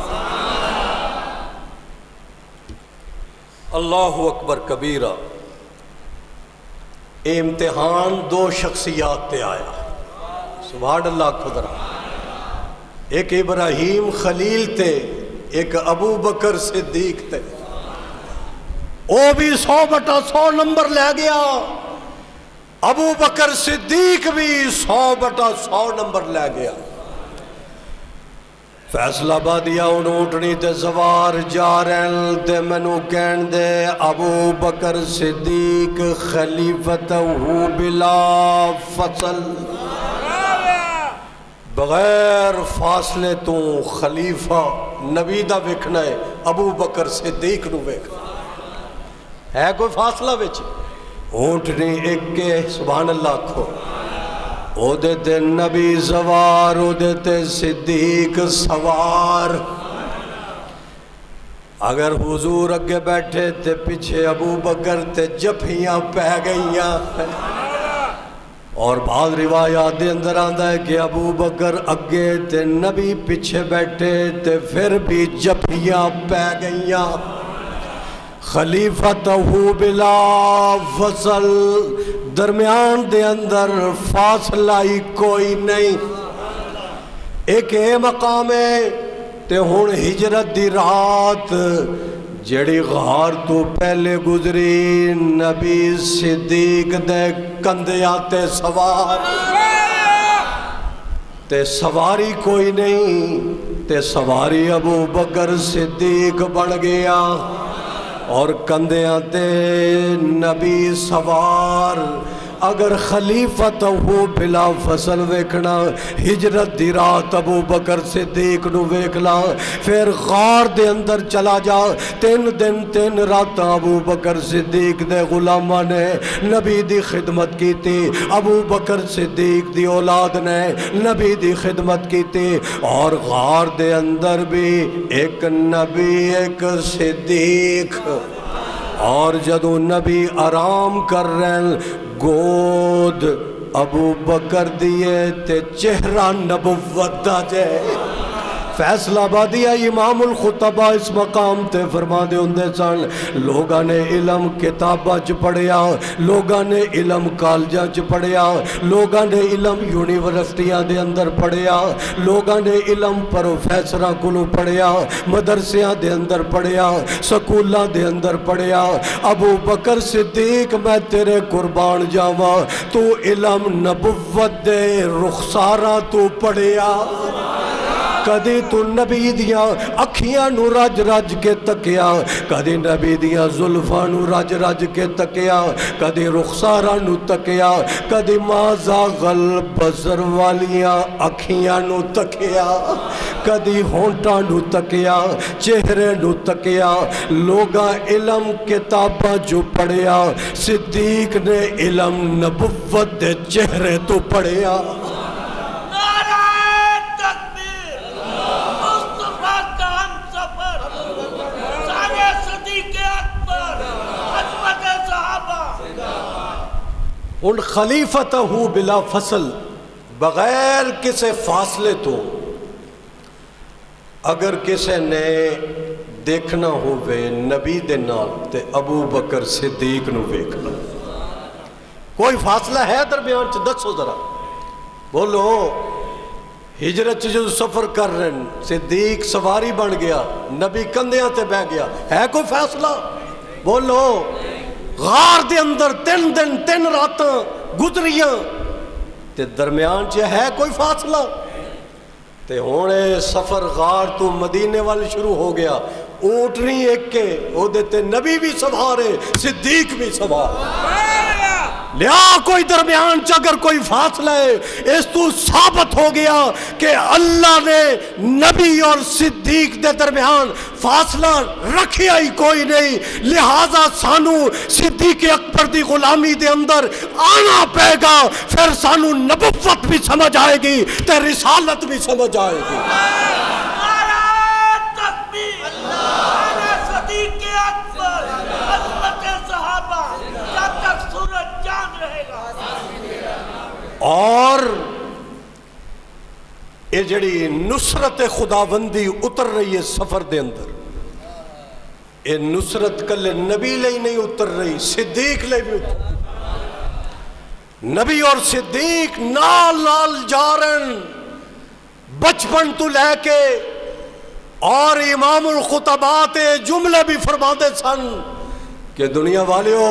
اللہ اکبر کبیرہ۔ اے امتحان دو شخصیات تے آیا، سبحان اللہ خدا۔ ایک ابراہیم خلیل تے، ایک ابو بکر صدیق تے۔ وہ بھی 100/100 نمبر لے گیا، ابو بکر صدیق بھی 100/100 نمبر لے گیا۔ فیصلہ بادیا ان اونٹنی تے سوار جا رہن تے منو کہن دے ابو بکر صدیق خلیفتہ بلا فصل، بغیر فاصلے تو خلیفہ نبی دا ویکھنا ہے، ابو بکر صدیق نو ویکھنا ہے کوئی فاصلہ وچ؟ اونٹنی ایک کے سبحان اللہ کھو، او دے تے نبی سوار، او دے تے صدیق سوار۔ اگر حضور اگے بیٹھے تے پیچھے ابو بکر تے جپھیاں پہ گئیاں، اور بعض روایات دے اندر آندا ہے کہ ابو بکر اگے تے نبی پیچھے بیٹھے تے پھر بھی جپھیاں پہ گئیاں۔ خلیفتہ بلا فصل، درمیان دے اندر فاصلہ ہی کوئی نہیں۔ ایک اے مقام ہے تے ہن ہجرت دی رات جڑی غار تو پہلے گزری، نبی صدیق دے کندھیاں تے سوار، تے سواری کوئی نہیں، تے سواری ابو بکر صدیق بن گیا، اور کندھیاں تے نبی سوار۔ اگر خلیفتہ بلا فصل ویکھنا، ہجرت دی رات ابو بکر صدیق نو ویکھنا، پھر غار دے اندر چلا جا، 3 دن 3 رات ابو بکر صدیق دے غلامہ نے نبی دی خدمت کی تھی، ابو بکر صدیق دی اولاد نے نبی دی خدمت کی تھی، اور غار دے اندر بھی ایک نبی ایک صدیق۔ اور جدو نبی آرام کر رہے، گود ابو بکر دیئے تے چہرہ نبوت دا جائے۔ فیصلہ بادیا امام الخطبہ اس مقام تے فرما دے ہوندے سن، لوگاں نے علم کتاباں چ پڑھیا، لوگاں نے علم کالجاں چ پڑھیا، لوگاں نے علم یونیورسٹیاں دے اندر پڑھیا، لوگاں نے علم پروفیسراں کولوں پڑھیا، مدرسیاں دے اندر پڑھیا، سکولاں دے اندر پڑھیا۔ ابو بکر صدیق میں تیرے قربان جاواں، تو علم نبوت دے رخساراں تو پڑھیا۔ کدی تو نبی دیاں اکھیاں نو رج رج کے تکیا، کدی نبی دیاں زلفاں نو رج رج کے تکیا، کدی رخساراں نو تکیا، کدی مازاغ البصر والیاں اکھیاں نو تکیا، کدی ہونٹاں نو تکیا، چہرے نو تکیا۔ لوگاں علم کتاباں جو پڑھیا، صدیق نے علم نبوت دے چہرے تو پڑھیا۔ ان خلیفتہ بلا فصل، بغیر کسے فاصلے تو اگر کسے نے دیکھنا ہوئے نبی دے نال تے ابو بکر صدیق نو ویکھنا۔ کوئی فاصلہ ہے درمیان چ؟ دسو ذرا، بولو۔ ہجرت جو سفر کر رہے ہیں، صدیق سواری بن گیا، نبی کندھیاں تے بہ گیا، ہے کوئی فاصلہ؟ بولو۔ غار دے اندر 3 دن 3 راتاں گزریاں، تے درمیان چ ہے کوئی فاصلہ؟ تے ہونے سفر غار تو مدینے والے شروع ہو گیا، اونٹنی ایک کے، او دیتے نبی بھی سوارے، صدیق بھی سوار۔ لیا کوئی درمیان چ اگر کوئی فاصلہ ہے، اس تو ثابت ہو گیا کہ اللہ نے نبی اور صدیق دے درمیان فاصلہ رکھیا ہی کوئی نہیں، لہذا سانو صدیق اکبر دی غلامی دے اندر آنا پے گا، پھر سانو نبوت بھی سمجھ آئے گی تے رسالت بھی سمجھ آئے گی۔ اور یہ جڑی نصرت خداوندی اتر رہی ہے سفر دے اندر، یہ نصرت کلے نبی لئی نہیں اتر رہی، صدیق لئی بھی اتر رہی۔ نبی اور صدیق نال نال جارن بچپن تو لے کے، اور امام الخطبات جملے بھی فرما دے سن کہ دنیا والیو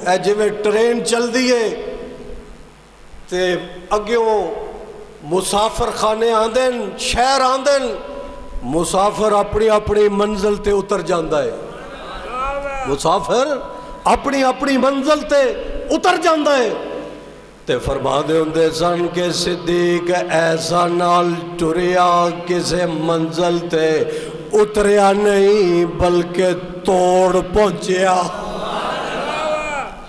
اے جویں ٹرین چل دیئے تے اگیوں مسافر خانے آندن، شہر آندن، مسافر اپنی اپنی منزل تے اتر جاندہ ہے، مسافر اپنی اپنی منزل تے اتر جاندہ ہے۔ تے فرما دے ہوندے سن کہ صدیق ایسا نال ٹریا کسے منزل تے اتریا نہیں بلکہ توڑ پہنچیا،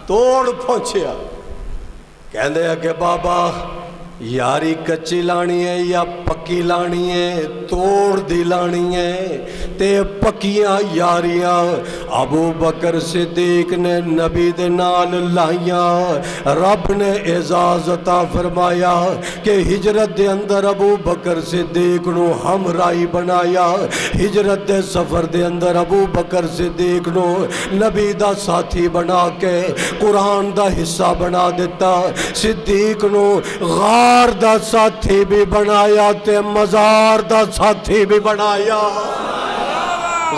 توڑ پہنچیا۔ کہندے ہیں کہ بابا یاری کچی لانی ہے یا پکی لانی ہے؟ توڑ دی لانی ہے۔ تے پکیاں یاریاں ابو بکر صدیق نے نبی دے نال لائیاں۔ رب نے اعزاز عطا فرمایا کہ ہجرت دے اندر ابو بکر صدیق نو ہمراہی بنایا، ہجرت دے سفر دے اندر ابو بکر صدیق نو نبی دا ساتھی بنا کے قرآن دا حصہ بنا دیتا، صدیق نو غار دا ساتھی بھی بنایا تے مزار دا ساتھی بھی بنایا،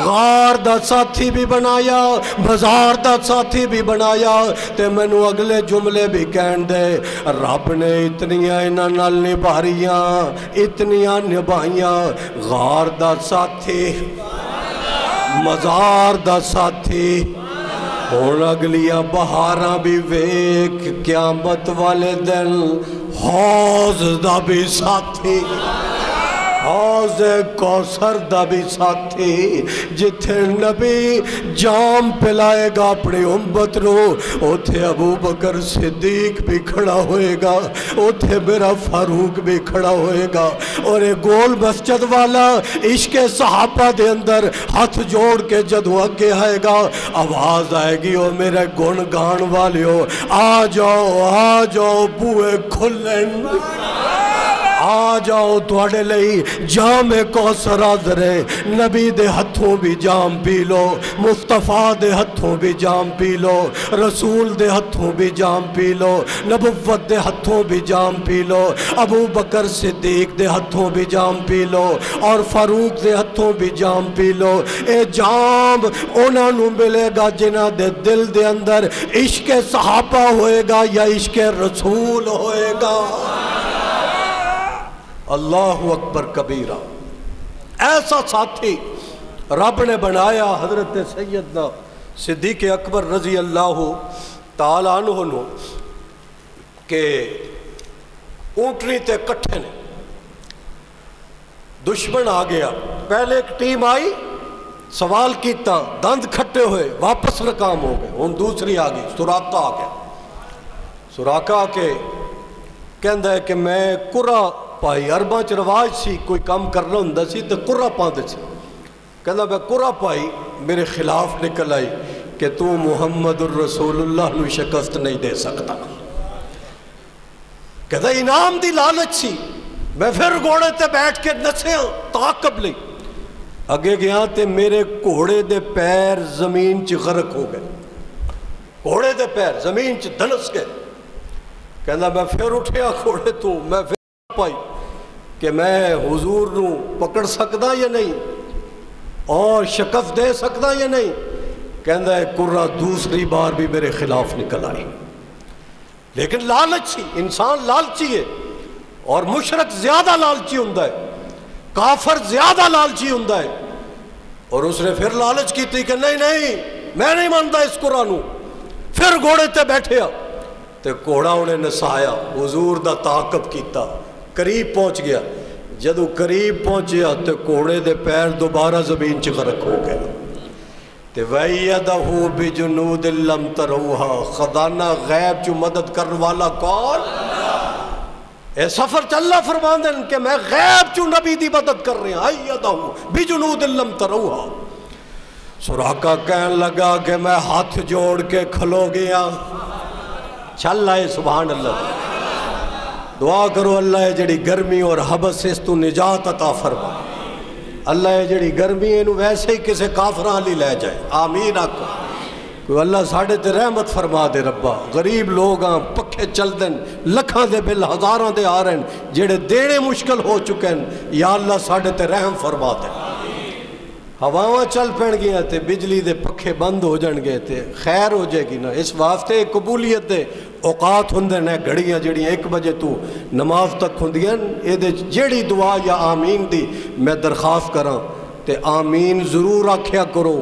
غار دا ساتھی بھی بنایا، مزار دا ساتھی بھی بنایا۔ تے میں نو اگلے جملے بھی کہن دے، رب نے اتنیاں انہاں نال نبھاریاں، اتنیاں نبھائیاں، غار دا ساتھی، مزار دا ساتھی، ہون اگلیاں بہاراں بھی ویک، قیامت والے دن حوض دا بھی ساتھی، حوض کوثر دا بھی ساتھی، جتھے نبی جام پلائے گا اپنی امت نو، اتھے ابو بکر صدیق بھی کھڑا ہوئے گا، اتھے میرا فاروق بھی کھڑا ہوئے گا، اور ایک گول مسجد والا عشق صحابہ دے اندر ہاتھ جوڑ کے جدو آگے آئے گا، آواز آئے گی او میرے گن گان والیو، آ جاؤ بوئے کھلن، آ جاؤ تواڈے لئی جام کوثر حاضر ہے۔ نبی دے ہتھوں بھی جام پی لو، مصطفیٰ دے ہتھوں بھی جام پی لو، رسول دے ہتھوں بھی جام پی لو، نبوت دے ہتھوں بھی جام پی لو، ابو بکر صدیق دے ہتھوں بھی جام پی لو، اور فاروق دے ہتھوں بھی جام پی لو۔ اے جام انہاں نو ملے گا جنہاں دے دل دے اندر عشق صحابہ ہوئے گا یا عشق رسول ہوئے گا۔ اللہ اکبر کبیرہ، ایسا ساتھی رب نے بنایا حضرت سیدنا صدیق اکبر رضی اللہ تعالیٰ عنہ نو کہ اونٹنی تے کٹھے نے، دشمن آ گیا، پہلے ایک ٹیم آئی، سوال کیتا، دند کھٹے ہوئے، واپس ناکام ہو گئے، ان دوسری آ گئی، سراقہ آ گیا، سراقہ آ کے کہندا ہے کہ میں قرہ پائی، عرباں چ رواج سی کوئی کام کرنا ہوندا سی تے قرہ پاندے سی، کہندا میں قرہ پائی، میرے خلاف نکل آئی کہ تو محمد الرسول اللہ نو شکست نہیں دے سکتا، کہندا انعام دی لالچ سی، میں پھر گھوڑے تے بیٹھ کے نسیا تعاقب لئی، اگے گیا تے میرے گھوڑے دے پیر زمین چ غرق ہو گئے، گھوڑے دے پیر زمین چ دھنس گئے، کہندا میں پھر اٹھیا گھوڑے تو، میں پھر پائی کہ میں حضور نو پکڑ سکدا یا نہیں اور شکست دے سکدا یا نہیں، کہندا ہے قرہ دوسری بار بھی میرے خلاف نکل آئی، لیکن لالچی، انسان لالچی ہے، اور مشرک زیادہ لالچی ہوندا ہے، کافر زیادہ لالچی ہوندا ہے، اور اس نے پھر لالچ کی تھی کہ نہیں میں نہیں مانتا اس قرآن نو، پھر گھوڑے تے بیٹھیا تے گھوڑا انہیں نسایا، حضور دا تعاقب کیتا، قریب پہنچ گیا، جدو قریب پہنچیا تے گھوڑے دے پیر دوبارہ زمین چ غرق ہو گئے، تے وَأَيَّدَهُ بِجُنُودٍ لَّمْ تَرَوْهَا، خزانہ غیب جو مدد کرنے والا کون؟ اے سفر چ اللہ فرماندے کہ میں غیب چو نبی دی مدد کر رہے ہیں، أَيَّدَهُ بِجُنُودٍ لَّمْ تَرَوْهَا۔ سراقہ کہنے لگا کہ میں ہاتھ جوڑ کے کھلو گیا، چل آئے، سبحان اللہ، دعا کرو اللہ جڑی گرمی اور حبس سے اس تو نجات عطا فرما، اللہ ہے جڑی گرمی ہے ویسے ہی کسے کافراں لی لے جائے، آمین آکو۔ کوئی اللہ ساڑھے تے رحمت فرما دے ربا، غریب لوگ ہاں پکھے چل دیں، لکھاں دے بل ہزاراں دے آ رہے ہیں، جڑے دینے مشکل ہو چکے ہیں، یا اللہ ساڑھے تے رحم فرما دے۔ ہواواں چل پڑ گیا تے بجلی دے پکھے بند ہو جان گئے تے خیر ہو جائے گی نا۔ اس واسطے قبولیت دے اوقات ہوندے نے، گھڑیاں جڑیاں 1 بجے تو نماز تک ہوندیاں، اے دے جڑی دعا یا آمین دی میں درخواست کراں تے آمین ضرور آکھیا کرو۔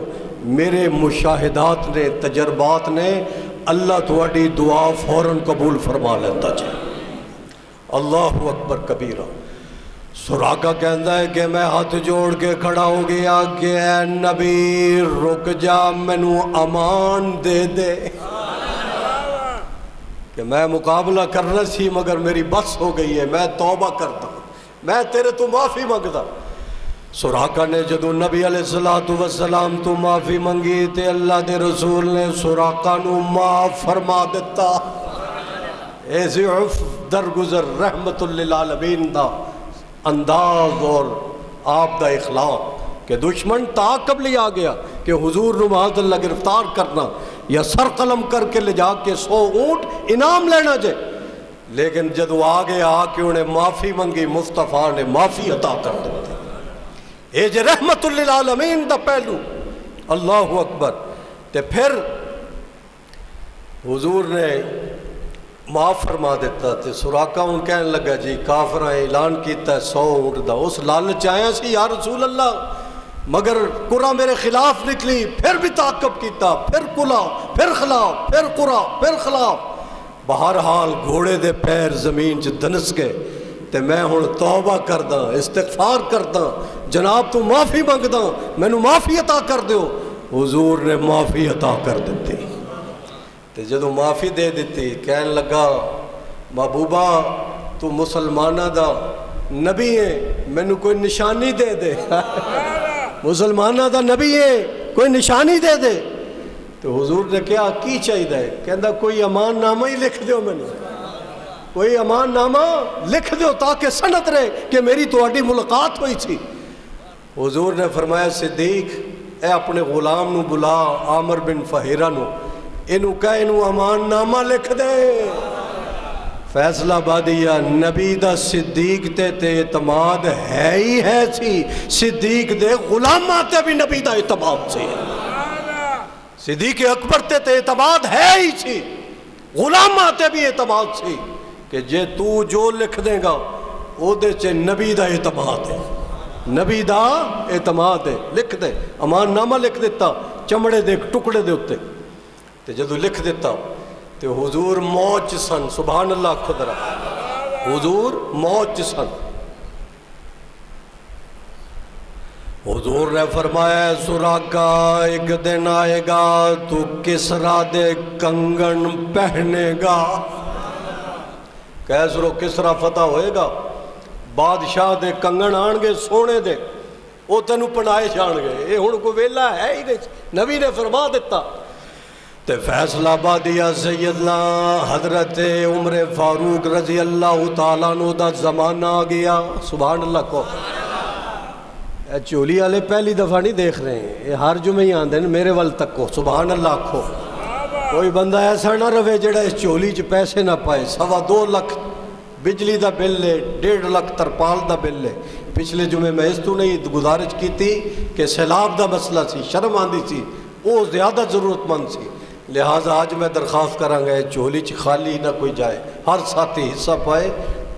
میرے مشاہدات نے، تجربات نے، اللہ تھوڑی دعا فوراً قبول فرما لیتا جائے۔ اللہ اکبر کبیرہ۔ سراقہ کہندا ہے کہ میں ہاتھ جوڑ کے کھڑا ہو گیا کہ اے نبی رک جا، مینوں امان دے دے، کہ میں مقابلہ کرنا سی مگر میری بس ہو گئی ہے، میں توبہ کرتا ہوں، میں تیرے تو معافی مانگتا۔ سراقہ نے جدو نبی علیہ السلام تو معافی منگی تے اللہ دے رسول نے سراقہ نو معاف فرما دیتا۔ ایسی عف درگزر رحمت للعالمین دا انداز اور آپ دا اخلاق کہ دشمن تعاقب لے آ گیا کہ حضور نو معاذ اللہ گرفتار کرنا یا سر قلم کر کے لے جا کے 100 اونٹ انعام لینا جائے، لیکن جدو آگے آ کے انہیں معافی منگی، مصطفیٰ نے معافی عطا کر دیتی۔ اے جے رحمت للعالمین دا پہلو، اللہ اکبر۔ تے پھر حضور نے معاف فرما دیتا تے سراقہ ان کہنے لگا جی کافراں اعلان کیتا ہے 100 اونٹ دا، اس لالچ آیا سی یا رسول اللہ، مگر قرآ میرے خلاف نکلی، پھر بھی تعاقب کیتا، پھر کلا، پھر خلاف، پھر قرآ، پھر خلاف۔ بہرحال گھوڑے دے پیر زمین چ دنس گئے تے میں ہن توبہ کردا، استغفار کردا، جناب تو معافی منگدا، مینوں معافی عطا کر دیو۔ حضور نے معافی عطا کر دیتی تے جدو معافی دے دیتی کہنے لگا محبوبہ تو مسلمانہ دا نبی ہے، مینوں کوئی نشانی دے دے، مسلمانہ دا نبی ہے، کوئی نشانی دے دے۔ تو حضور نے کہا کی چاہیے؟ کہندا کوئی امان نامہ ہی لکھ دیو، مینوں کوئی امان نامہ لکھ دیو تاکہ سند رہے کہ میری تواڈی ملاقات ہوئی تھی۔ حضور نے فرمایا صدیق اے اپنے غلام نو بلا، عامر بن فہیرہ نو، انہوں کہا انہوں امان نامہ لکھ دے۔ فیصلہ بادیہ نبی دا صدیق تے اعتماد ہے ہی ہے سی، صدیق دے غلامات بھی نبی دا اعتماد سی، صدیق اکبر تے اعتماد ہے ہی سی، غلامات بھی اعتماد سی کہ جے تو جو لکھ دے گا او دے چے نبی دا اعتماد ہے، نبی دا اعتماد ہے، لکھ دے۔ امان نامہ لکھ دیتا چمڑے دے ٹکڑے دے اتے تے جدو لکھ دیتا تے حضور موج سن، سبحان اللہ خدرہ، حضور موج سن۔ حضور نے فرمایا سراقہ ایک دن آئے گا تو کسرا دے کنگن پہنے گا، کیسرو کسرا فتح ہوئے گا، بادشاہ دے کنگن آن گے سونے دے، وہ تینوں پنائے جان گے، یہ ہن کو ویلا ہے ہی نہیں، نبی نے فرما دیتا۔ تے فیصلہ بادیہ سیدنا حضرت عمر فاروق رضی اللہ تعالیٰ عنہ دا زمانہ آ گیا، سبحان اللہ کو۔ اے چولی والے پہلی دفعہ نہیں دیکھ رہے ہیں، یہ ہر جمعہ ہی آندے ہیں میرے وال تک کو، سبحان اللہ کو۔ کوئی بندہ ایسا نہ رہے جڑا اس چولی چ پیسے نہ پائے، 2.25 لاکھ بجلی دا بل لے، 1.5 لاکھ ترپال دا بل لے۔ پچھلے جمعے میں اس تو نہیں گزارش کی تھی کہ سیلاب دا مسئلہ سی، شرم آندی سی، وہ زیادہ ضرورت مند سی، لہٰذا آج میں درخواست کراں گا چولی چ خالی نہ کوئی جائے، ہر ساتھی حصہ پائے۔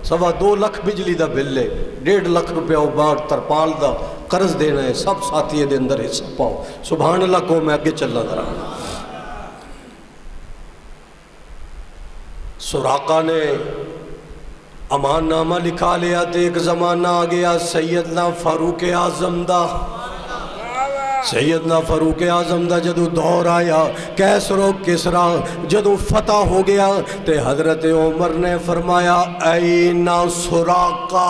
2.25 لاکھ بجلی دا بل لے، 1.5 لاکھ روپیہ اوبار ترپال دا قرض دینا ہے، سب ساتھی دے اندر حصہ پاؤ، سبحان اللہ کو۔ میں آگے چلنا ذرا۔ سراقہ نے امان نامہ لکھا لیا تو ایک زمانہ آ گیا سیدنا فاروق اعظم دا، سیدنا فاروق اعظم دا جدو دور آیا، کیسر و کسرا جدو فتح ہو گیا تے حضرت عمر نے فرمایا اینا سراقہ،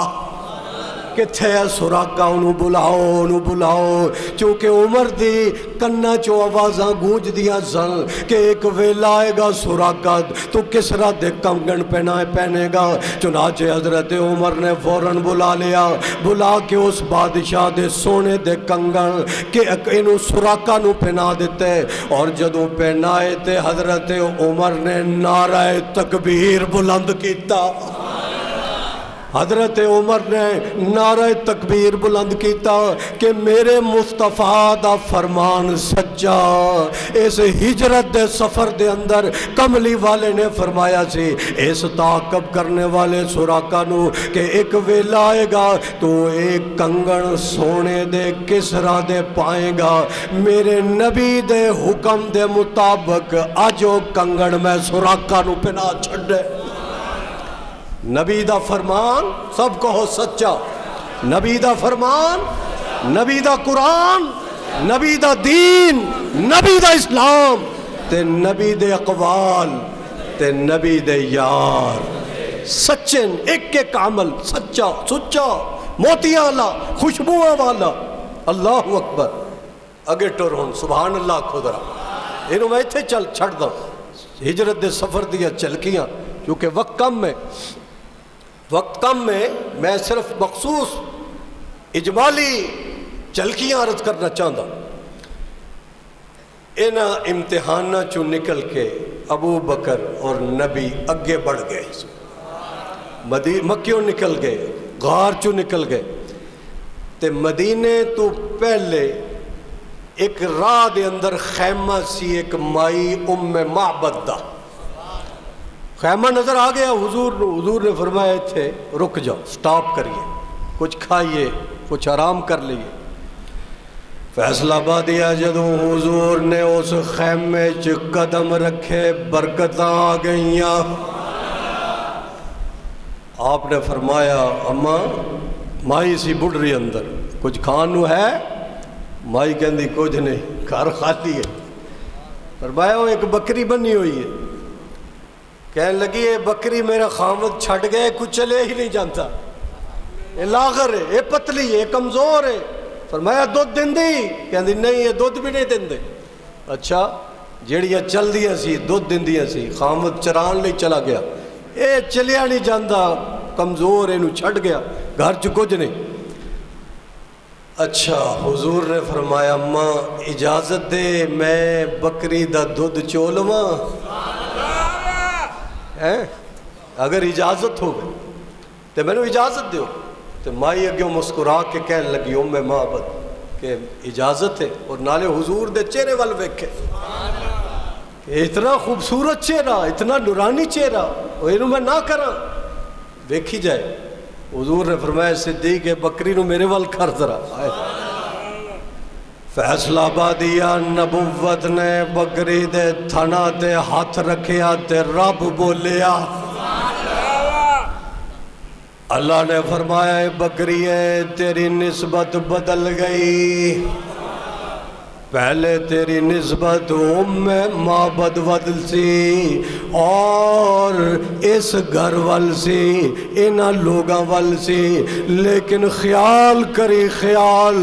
کتھے ہے سراقہ انہوں بلاؤ چونکہ عمر دی کنہ چو آوازاں گونج دیاں سن کہ ایک ویلا آئے گا سراقہ تو کسرا دے کنگن پہنے گا۔ چنانچہ حضرت عمر نے فوراً بلا لیا، بلا کے اس بادشاہ دے سونے دے کنگن کہ انہوں سراقہ نو پہنا دیتے، اور جدوں پہنائے تے حضرت عمر نے نعرہ تکبیر بلند کیتا۔ حضرت عمر نے نعرہ تکبیر بلند کیتا کہ میرے مصطفیٰ دا فرمان سچا۔ اس ہجرت دے سفر دے اندر کملی والے نے فرمایا سی اس تعاقب کرنے والے سراقہ نو کہ ایک ویلا آئے گا تو ایک کنگن سونے دے کسرا دے پائے گا، میرے نبی دے حکم دے مطابق آجو کنگن میں سراقہ نو پہنا چھڑے۔ نبی دا فرمان سب کہو سچا، نبی دا فرمان، نبی دا قرآن، نبی دا دین، نبی دا اسلام تے نبی دے اقوال تے نبی دے یار سچن، ایک ایک عمل سچا سچا، موتیاں والا، خوشبوؤں والا۔ اللہ اکبر، اگے ٹر ہون سبحان اللہ خدرہ انہوں میں ایتھے چل چھڑ دا ہجرت دے سفر دیا چلکیاں، کیونکہ وقت کم میں میں صرف مخصوص اجمالی چلکیاں عرض کرنا چاہتا۔ اینا امتحانہ چو نکل کے ابو بکر اور نبی اگے بڑھ گئے، مکیوں نکل گئے، غار چو نکل گئے تے مدینے تو پہلے ایک راہ دے اندر خیمہ سی ایک مائی معبد دا خیمہ نظر آ گیا حضور نے فرمایا تھے رک جاؤ، سٹاپ کریے، کچھ کھائیے، کچھ آرام کر لیے۔ فیصلہ آبادیہ جدوں حضور نے اس خیمے چ قدم رکھے برکتاں آ گئیاں۔ آپ نے فرمایا اماں مائی سی بڑھ اندر کچھ کھانو ہے؟ مائی کہندی کچھ نہیں، گھر خالی ہے۔ فرمایا وہ ایک بکری بنی ہوئی ہے، کہنے لگی یہ بکری میرا خامد چھڑ گئے، کچھ چلے ہی نہیں جانتا، یہ لاغر ہے، یہ پتلی ہے، یہ کمزور ہے۔ فرمایا دودھ دن دی؟ کہندی نہیں یہ دودھ بھی نہیں دن دے۔ اچھا جیڑیاں چل دیا سی دودھ دن دیا سی، خامد چران لئی چلا گیا، یہ چلیا نہیں جانتا، کمزور انہوں چھڑ گیا، گھر چ کچھ نہیں۔ اچھا حضور نے فرمایا ماں اجازت دے میں بکری دا دودھ چولواں؟ اگر اجازت ہو گئی تو میں نے اجازت دیو۔ تو مائی اگیوں مسکرا کے کہنے لگی معبد کہ اجازت ہے، اور نالے حضور دے چہرے وال ویکھے، اتنا خوبصورت چہرہ، اتنا نورانی چہرہ، اور انہوں میں نہ کرا دیکھی جائے۔ حضور نے فرمایا صدیق بکری نو میرے وال کر ذرا۔ فیصلہ آبادیہ نبوت نے بکری دے تھنا تے ہاتھ رکھیا تے رب بولیا۔ اللہ نے فرمایا بکری ہے تیری نسبت بدل گئی، پہلے تیری نسبت معبد ودل سی اور اس گھر وال سی، انہاں لوگاں وال سی، لیکن خیال کری خیال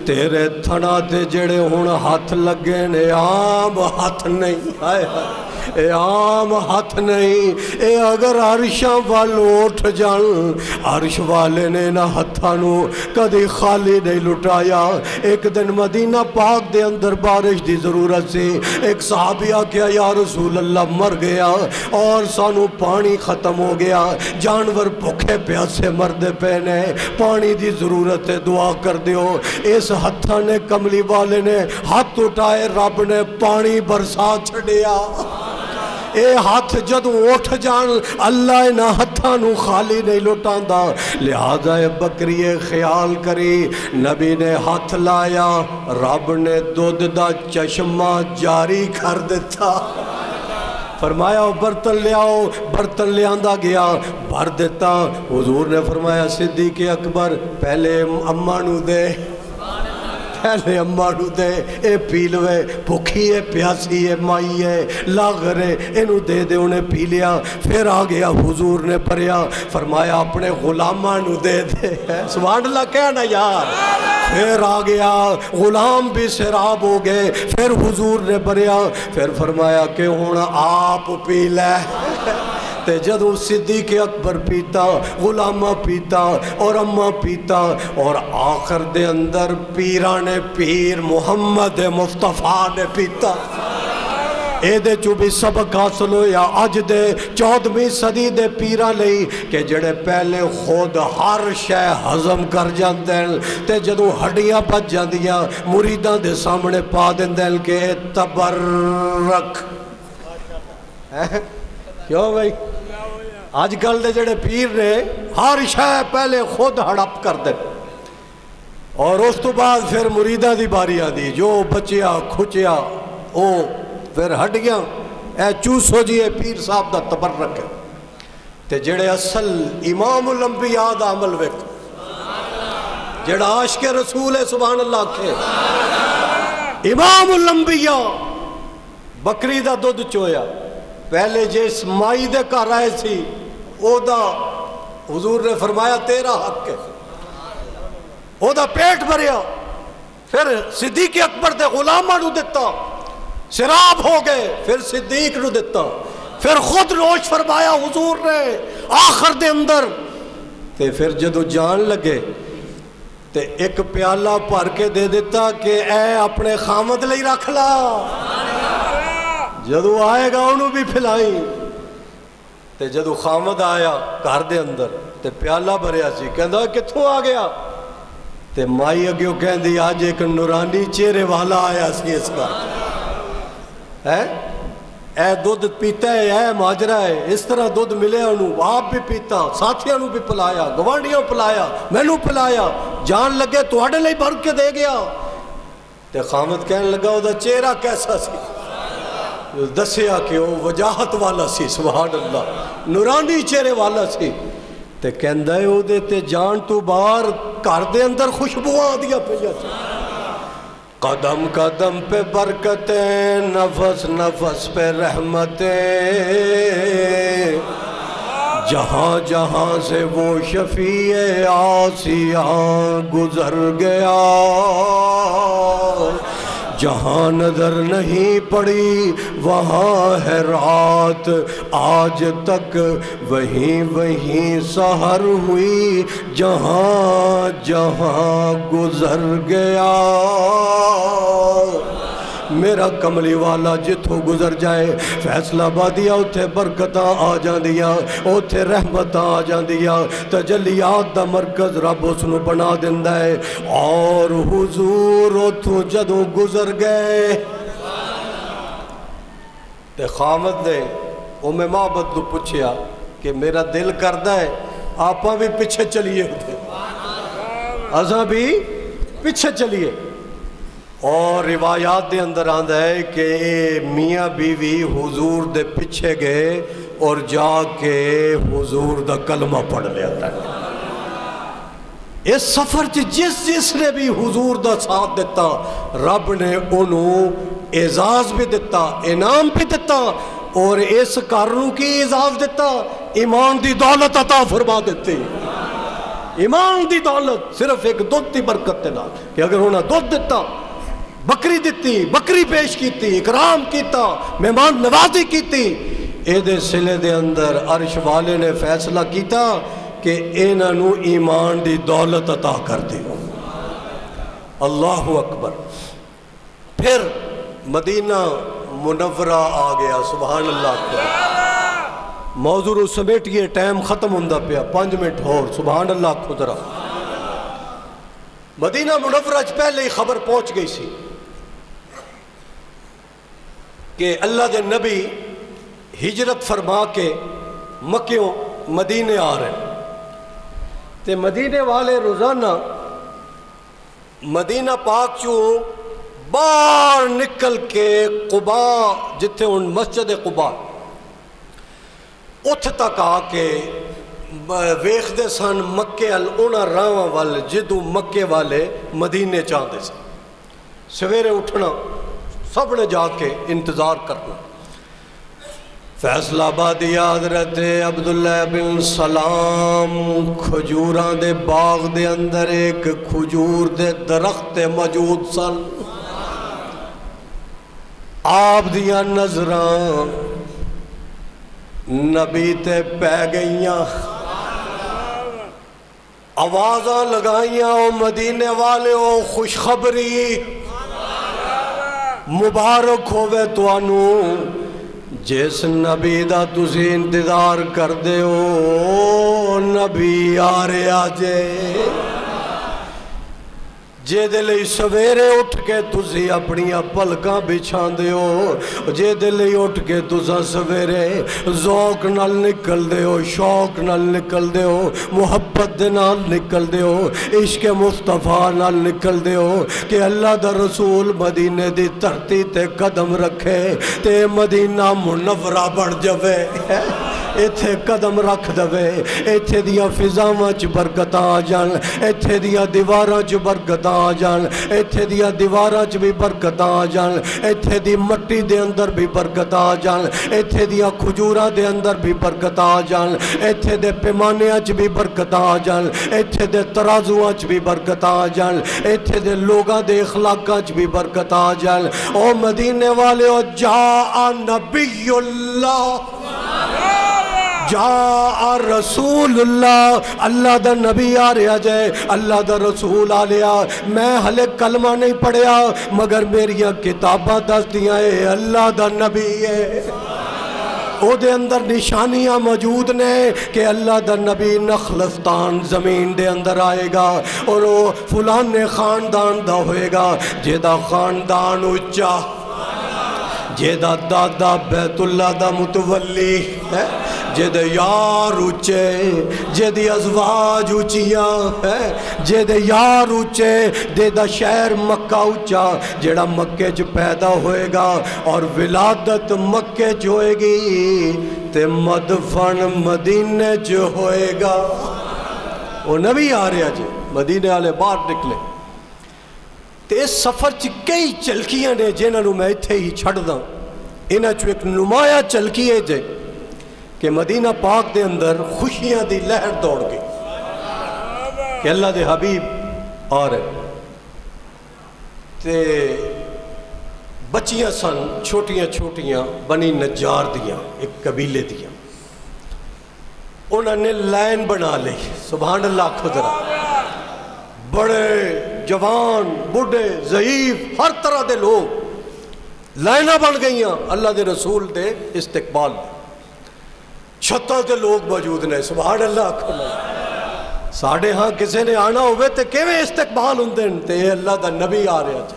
تیرے تھنا تے جڑے ہون ہاتھ لگے نے عام ہاتھ نہیں، اے عام ہاتھ نہیں، اے اگر عرشاں والوں اٹھ جان، عرش والے نے نہ ہتھانوں کدی خالی نہیں لٹایا۔ ایک دن مدینہ پاک دے اندر بارش دی ضرورت سی، ایک صحابیہ کیا یا رسول اللہ مر گیا اور سانو پانی ختم ہو گیا، جانور بھوکے پیاسے مردے پینے، پانی دی ضرورت ہے دعا کر دیو۔ اس ہتھاں نے کملی والے نے ہاتھ اٹھائے، رب نے پانی برسا چھڑیا۔ اے ہاتھ جدوں اٹھ جان اللہ انہاں ہتھاں نو خالی نہیں لٹاندا، لہذا اے بکری خیال کری نبی نے ہاتھ لایا، رب نے دودھ دا چشمہ جاری کر دیتا۔ فرمایا برتن لے آؤ، برتن لے آندہ گیا، بھر دیتا۔ حضور نے فرمایا صدیق اکبر پہلے اماں نو دے، پہلے اماں نو دے اے پی لوے بھوکھی ہے پیاسی ہے مائی ہے لاغر ہے اینو دے دے انہیں پی لیا پھر آ گیا حضور نے پریا فرمایا اپنے غلاماں نو دے دے سبحان اللہ کہنا یار پھر آ گیا غلام بھی سراب ہو گئے پھر حضور نے پریا پھر فرمایا کہ ہن آپ پی لے تے جدو صدیق اکبر پیتا غلامہ پیتا اور اماں پیتا اور آخر دے اندر پیران پیر محمد مصطفیٰ نے پیتا اے دے چو بھی سبق حاصل ہویا اج دے 14ویں صدی دے پیرا لئی کہ جڑے پہلے خود ہر شے ہضم کر جاندیں تے جدو ہڈیاں بچ جاندیاں مریداں دے سامنے پا دیندیں کہ تبرک کیوں بھائی آج کل دے جڑے پیر نے ہر شے پہلے خود ہڑپ کر دے اور اس تو بعد پھر مریداں دی باری آدھی جو بچیا کھچیا او پھر ہڈیاں اے چوسو جی اے پیر صاحب دا تبرک ہے تے جڑے اصل امام الانبیاء دا عمل ویک جڑا عاشق رسول ہے سبحان اللہ کے امام الانبیاء بکری دا دودھ چویا پہلے جس مائی دے گھر آئے سی او دا حضور نے فرمایا تیرا حق ہے او دا پیٹ بھریا پھر صدیق اکبر دے غلامہ نو دیتا سراب ہو گئے پھر صدیق نو دیتا پھر خود نوش فرمایا حضور نے آخر دے اندر تے پھر جدو جان لگے تے ایک پیالہ پھر کے دے دیتا کہ اے اپنے خامد لئی رکھ لا جدو آئے گا انہوں بھی پھلائی تے جدو خامد آیا گھر دے اندر تے پیالہ بھریا سی کہندا کتھوں آ گیا تے مائی اگیوں کہندی آج ایک نورانی چہرے والا آیا سی اس کا اے دودھ پیتا ہے اے ماجرہ ہے اس طرح دودھ ملے انہوں آپ بھی پیتا ساتھیاں نو بھی پلایا گوانڈیاں پلایا میں نو پلایا جان لگے تو آڑے لئی بھر کے دے گیا تے خامد کہنے لگا او دا چہرہ کیسا سی دسیا کہ وہ وجاہت والا سی سبحان اللہ نورانی چہرے والا سی تے کہندہ ہے او دے تے جان تو باہر کار دے اندر خوشبوان دیا پہ جاتا قدم قدم پہ برکتیں نفس نفس پہ رحمتیں جہاں جہاں سے وہ شفیع آسیاں گزر گیا جہاں نظر نہیں پڑی وہاں ہے رات آج تک وہیں وہیں سحر ہوئی جہاں جہاں گزر گیا میرا کملی والا جتھوں گزر جائے فیصلہ بادیا اتھے برکتاں آ جاندیاں اتھے رحمتاں آ جاندیاں تجلیات دا مرکز رب اس نو بنا دیندہ ہے اور حضور اتھوں جدوں گزر گئے تے خامد نے معبد نو پوچھیا کہ میرا دل کردہ ہے آپاں بھی پیچھے چلیے ہوتے ازاں بھی پیچھے چلیے اور روایات دے اندر آندہ ہے کہ میاں بیوی حضور دے پیچھے گئے اور جا کے حضور دا کلمہ پڑھ لیا تھا اس سفر جس نے بھی حضور دا ساتھ دیتا رب نے انہوں اعزاز بھی دیتا انعام بھی دیتا اور اس کارنوں کی اعزاز دیتا ایمان دی دولت عطا فرما دیتے ایمان دی دولت صرف ایک دودھ دی برکت دینا کہ اگر انہوں دودھ دیتا بکری دیتی بکری پیش کیتی اکرام کیتا مہمان نوازی کیتی اے دے سلے دے اندر عرش والے نے فیصلہ کیتا کہ انہوں ایمان دی دولت عطا کر دی اللہ اکبر پھر مدینہ منورہ آ گیا سبحان اللہ اکبر موضوع سمیٹیے ٹائم ختم ہوندہ پیا 5 منٹ اور سبحان اللہ خدرہ مدینہ منورہ پہلے ہی خبر پہنچ گئی سی کہ اللہ دے نبی ہجرت فرما کے مکیوں مدینے آ رہے ہیں تے مدینے والے روزانہ مدینہ پاک چوں باہر نکل کے قبا جتھے ان مسجد قبا اتھ تک آ کے ویخ دے سن مکے انہاں راواں وال جدو مکے والے مدینے چاہتے سے سویرے اٹھنا سب نے جا کے انتظار کرنا. فیصلہ آبادی حضرت عبداللہ بن سلام کھجوراں دے باغ دے اندر ایک کھجور دے درخت موجود سن. آپ دیاں نظراں نبی تے پہ گئیاں، آوازاں لگائیاں، او مدینے والے او خوشخبری مبارک ہوئے توانوں جس نبی دا تسی انتظار کر دے ہو نبی آ رہے آجے. جے دے لئی سویرے اٹھ کے تسی اپنی پلکاں بچھان دے ہو، جے دے لئی اٹھ کے تسا سویرے ذوق نال نکل دے ہو، شوق نال نکل دے ہو، محبت دے نال نکل دے ہو، عشق مصطفیٰ نال نکل دے ہو کہ اللہ دا رسول مدینے دی دھرتی تے قدم رکھے تے مدینہ منورہ بڑھ جاوے. ایتھے قدم رکھ دوے، ایتھے دیا فضاواں چ برکت آ جان، ایتھے دیا دیواراں چ برکت آ جان، ایتھے دیا دیواراں چ بھی برکت آ جان، ایتھے دی مٹی دے اندر بھی برکت آ جان، ایتھے دیا کھجوراں دے اندر بھی برکت آ جان، ایتھے دے پیمانیاں چ بھی برکت آ جان، ایتھے دے ترازوਆਂ چ بھی برکت آ جان، ایتھے دے لوگاں دے اخلاقاں چ بھی برکت آ جان. او مدینے والے او جاء نبی اللہ، جاء رسول اللہ، اللہ دا نبی آ رہا جائے، اللہ دا رسول آ لیا. میں ہلے کلمہ نہیں پڑھیا مگر میریاں کتاباں دس دیاں اے اللہ دا نبی ہے. او دے اندر نشانیاں موجود نے کہ اللہ دا نبی نخلستان زمین دے اندر آئے گا اور وہ فلان نے خاندان دا ہوئے گا جیدہ خاندان اچھا، جیدہ دادا بیت اللہ دا متولی ہے، جیدے یار اچھے، جیدے ازواج اچھیاں، جیدے یار اچھے، جیدہ شہر مکہ اچھا جیڑا مکہ جو پیدا ہوئے گا اور ولادت مکہ جو ہوئے گی تے مدفن مدینے جو ہوئے گا. وہ نبی آ رہا جی مدینے والے باہر نکلے تے اس سفر چ کئی چلکیاں نے جنہوں میں اتھے ہی چھڑ دا. انہاں چو ایک نمایاں چلکی ہے جے کہ مدینہ پاک دے اندر خوشیاں دی لہر دوڑ گئی کہ اللہ دے حبیب آ رہے. تے بچیاں سن چھوٹیاں چھوٹیاں بنی نجار دیاں ایک قبیلے دیاں، انہوں نے لائن بنا لی. سبحان اللہ خدرہ، بڑے جوان بڑھے ضعیف ہر طرح دے لوگ لائنہ بن گئیاں اللہ دے رسول دے استقبال میں. چھتاں تے لوگ موجود نے. سبحان اللہ. ساڑھے ہاں کسے نے آنا ہوئے تے کیویں استقبال ہوندے تے اللہ دا نبی آ رہا جے.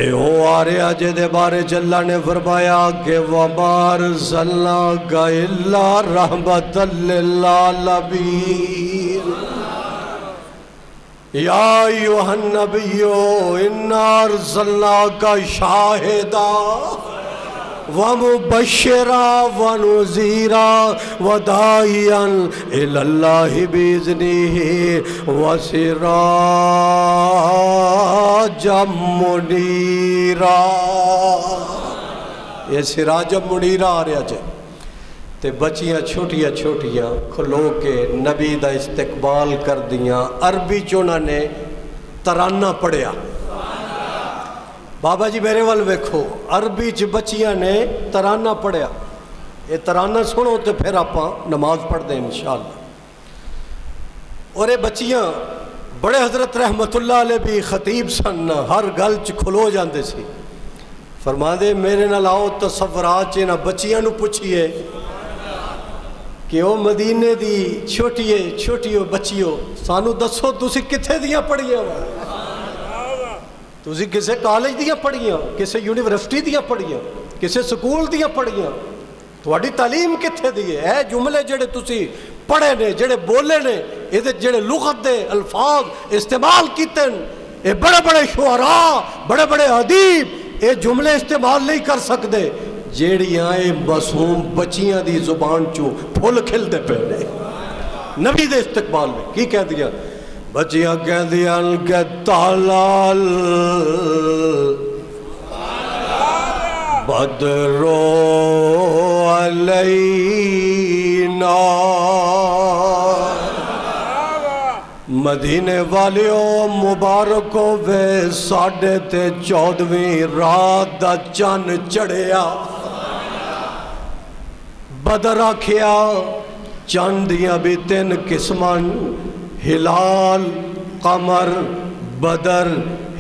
اے ہو آ رہا جے دے بارے اللہ نے فرمایا کہ وَمَا أَرْسَلْنَاكَ إِلَّا رَحْمَةً لِّلْعَالَمِينَ یا ایوہ النبی اِنَّا أَرْسَلْنَاكَ شَاهِدًا وَمُبَشِّرًا وَنُذِيرًا وَدَاعِيًا إِلَى اللَّهِ بِإِذْنِهِ وَسِرَاجًا مُنِيرًا. یہ سراج منیرہ آ رہا جائے تے بچیاں چھوٹیاں چھوٹیاں کھلو کے نبی دا استقبال کر دیاں. عربی چونہ نے ترانہ پڑھیا. بابا جی میرے وال ویکھو، عربی چ بچیاں نے ترانہ پڑھیا. یہ ترانہ سنو تو پھر آپاں نماز پڑھ دیں انشاءاللہ. اور یہ بچیاں بڑے حضرت رحمت اللہ علیہ بھی خطیب سن، ہر گل چ کھلو جاندے سی. فرما دے میرے نال آؤ تصورات چ نہ بچیاں نو پوچھئے کہ وہ مدینے دی چھوٹیو بچیو سانو دسو تسی کتھے دیاں پڑھیاں ہو؟ تسی کسے کالج دیاں پڑھیاں، کسے یونیورسٹی دیاں پڑھیاں، کسے سکول دیاں پڑھیاں؟ تواڈی تعلیم کتھے دی ہے؟ اے جملے جڑے تسی پڑھے نے، جڑے بولے نے، یہ جڑے لغت دے الفاظ استعمال کیتے ہیں، یہ بڑے بڑے شعراء، بڑے بڑے ادیب یہ جملے استعمال نہیں کر سکتے جیڑیاں اے معصوم بچیاں دی زبان چو پھول کھل دے پہنے. نبی دے استقبال میں کی کہہ دیا؟ بچیاں کہندیاں کہ تالال بدرو علینا مدینے والیوں مبارک ہووے ساڑھے تے 14ویں رات دا چن چڑھیا بدر آکھیا چند دیاں بھی 3 قسمان ہلال قمر بدر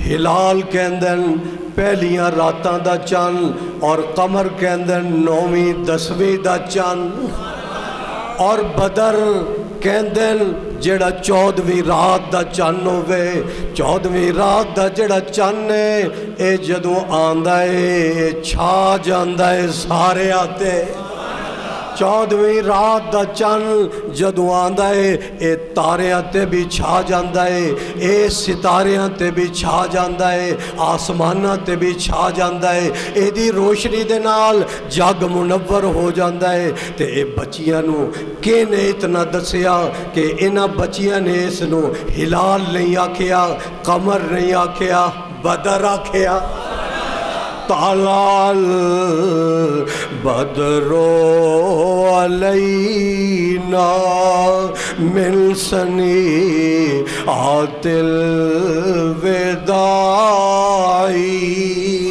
ہلال کہندن پہلیاں راتاں دا چن اور قمر کہندن 9ویں 10ویں دا چن اور بدر کہندن جڑا 14ویں رات دا چن ہوئے 14ویں رات دا جڑا چن ہے اے جدوں آندا ہے چھا جاندا ہے سارے آتے 14ویں رات دا چن جدوں آندا ہے اے تاریاں تے بھی چھا جاندا ہے اے ستاریاں تے بھی چھا جاندا ہے آسماناں تے بھی چھا جاندا ہے اے دی روشنی دے نال جگ منور ہو جاندا ہے تے اے بچیاں نو کینے اتنا دسیا کہ انہاں بچیاں نے اس نو ہلال نہیں آکھیا قمر نہیں آکھیا بدر آکھیا تالال بدرو علینا من سنیعات الوداعی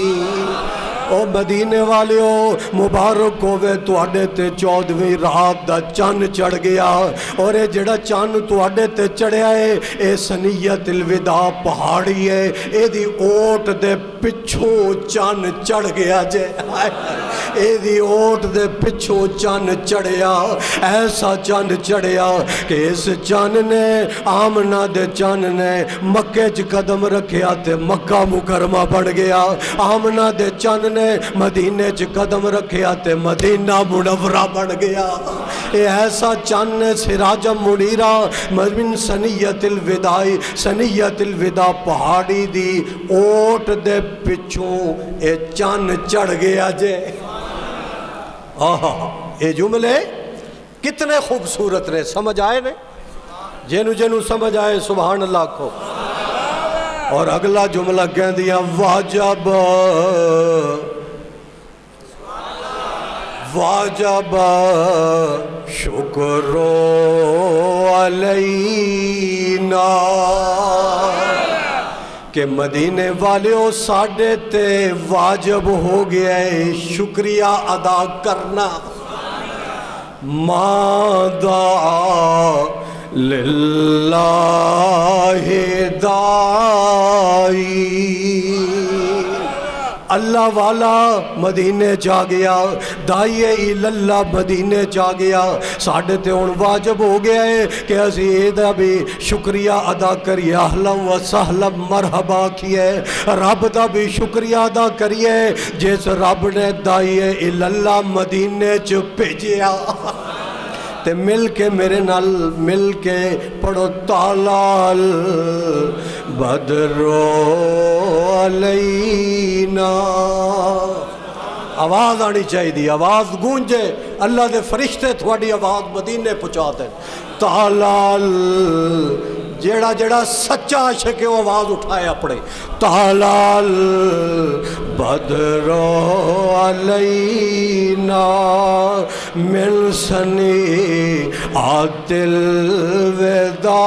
او مدینے والیو مبارک ہوئے تواڈے تے 14ویں رات دا چن چڑھ گیا اور اے جڑا چن تواڈے تے چڑھیا ہے اے سنیت الوداع پہاڑی ہے اے دی اوٹ دے پچھوں چن چڑھ گیا جے اے دی اوٹ دے پچھوں چن چڑھیا ایسا چن چڑھیا کہ اس چن نے آمنہ دے چن نے مکے چ قدم رکھیا تے مکہ مکرمہ بڑھ گیا آمنہ دے چن نے مدینے چ قدم رکھیا تے مدینہ منورہ بڑھ گیا اے ایسا چن سراجم منیرہ من سنیت الوداع سنیت الوداع پہاڑی دی اوٹ دے پچھوں اے چن چڑھ گیا جے اے جملے کتنے خوبصورت نے سمجھ آئے نے جنو جنو سمجھ آئے سبحان اللہ کو اور اگلا جملہ کہہ دیا واجب واجب شکر علینا کہ مدینے والیوں ساڑھے تے واجب ہو گیا ہے شکریہ ادا کرنا مادا للہ دائی اللہ والا مدینے جا گیا دائیے اللہ مدینے جا گیا ساڑھے تے ان واجب ہو گیا ہے کہ عزیدہ بھی شکریہ ادا کریے اہلا و سہلا مرحبا کیے رب دا بھی شکریہ ادا کریے جس رب نے دائیے اللہ مدینے چ بھیجیا تے مل کے میرے نال مل کے پڑھو تالال بدرو علینا آواز آنی چاہی دی آواز گونجے اللہ دے فرشتے تھوڑی آواز مدینے پہنچا دیں تالال جیڑا جیڑا سچا عاشق ہے وہ آواز اٹھائے اپنے تالال بدرو علینا من سنیعات الوداعی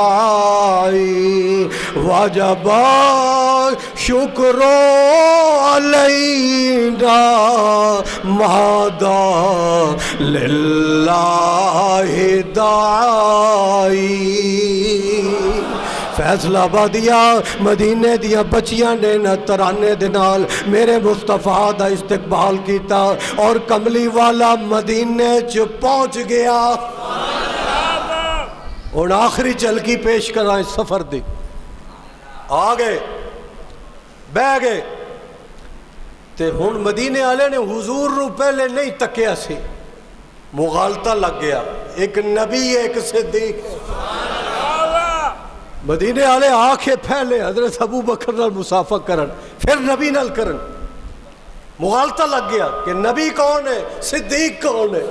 واجب شکر علینا مادا للہ دائی فیصلہ آبادیہ مدینے دیا بچیاں نے نہ ترانے دنال میرے مصطفیٰ دا استقبال کیتا اور کملی والا مدینے چ پہنچ گیا اور آخری چلکی پیش کرائیں سفر دی آگے بہ گئے تے ہن مدینے آلے نے حضور رو پہلے نہیں تکیا سی مغالطہ لگ گیا ایک نبی ایک صدیق مدینے آلے آنکھیں پھیلے حضرت ابو بکر نال مسافہ کرن پھر نبی نال کرن مغالطہ لگ گیا کہ نبی کون ہے صدیق کون ہے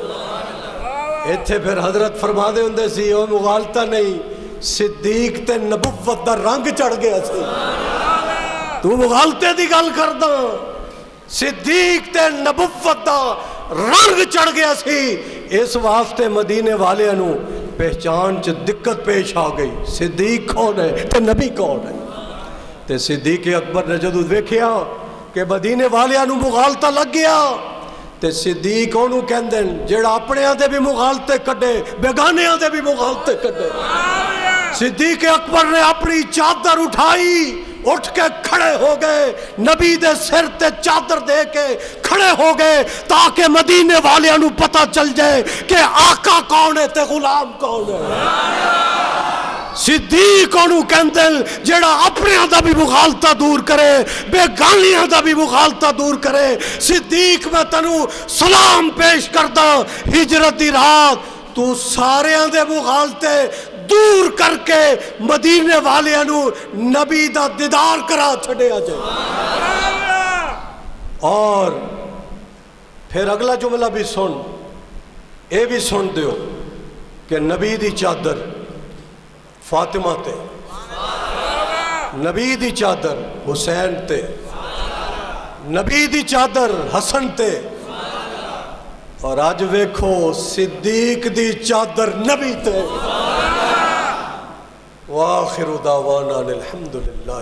ایتھے پھر حضرت فرما دے ہوندے سی وہ مغالطہ نہیں صدیق تے نبوت دا رنگ چڑھ گیا سی تو مغالطے دی گل کردا صدیق تے نبوت دا رنگ چڑھ گیا سی اس واسطے مدینے والے نو پہچان چ دقت پیش آ گئی صدیق کون ہے تے نبی کون ہے تے صدیق اکبر نے جدوں ویکھیا کہ مدینے والے نو مغالطہ لگ گیا تے صدیق انہوں کہندے جڑا اپنیاں دے بھی مغالطے کڈے بیگانیاں دے بھی مغالطے کڈے صدیق اکبر نے اپنی چادر اٹھائی اٹھ کے کھڑے ہو گئے نبی دے سر تے چادر دے کے کھڑے ہو گئے تاکہ مدینے والیاں نو پتہ چل جائے کہ آقا کون ہے تے غلام کون ہے صدیق انہوں کہندل جڑا اپنیاں دا بھی مغالطہ دور کرے بیگانیاں دا بھی مغالطہ دور کرے صدیق میں تنو سلام پیش کردا ہجرت دی رات تو ساریاں دے مغالطے دور کر کے مدینے والیاں نو نبی دا دیدار کرا چھڑے آ جائے اور پھر اگلا جملہ بھی سن اے بھی سن دیو کہ نبی دی چادر فاطمہ تے نبی دی چادر حسین تے نبی دی چادر حسن تے اور آج ویکھو صدیق دی چادر نبی تے وآخر دعوانا الحمدللہ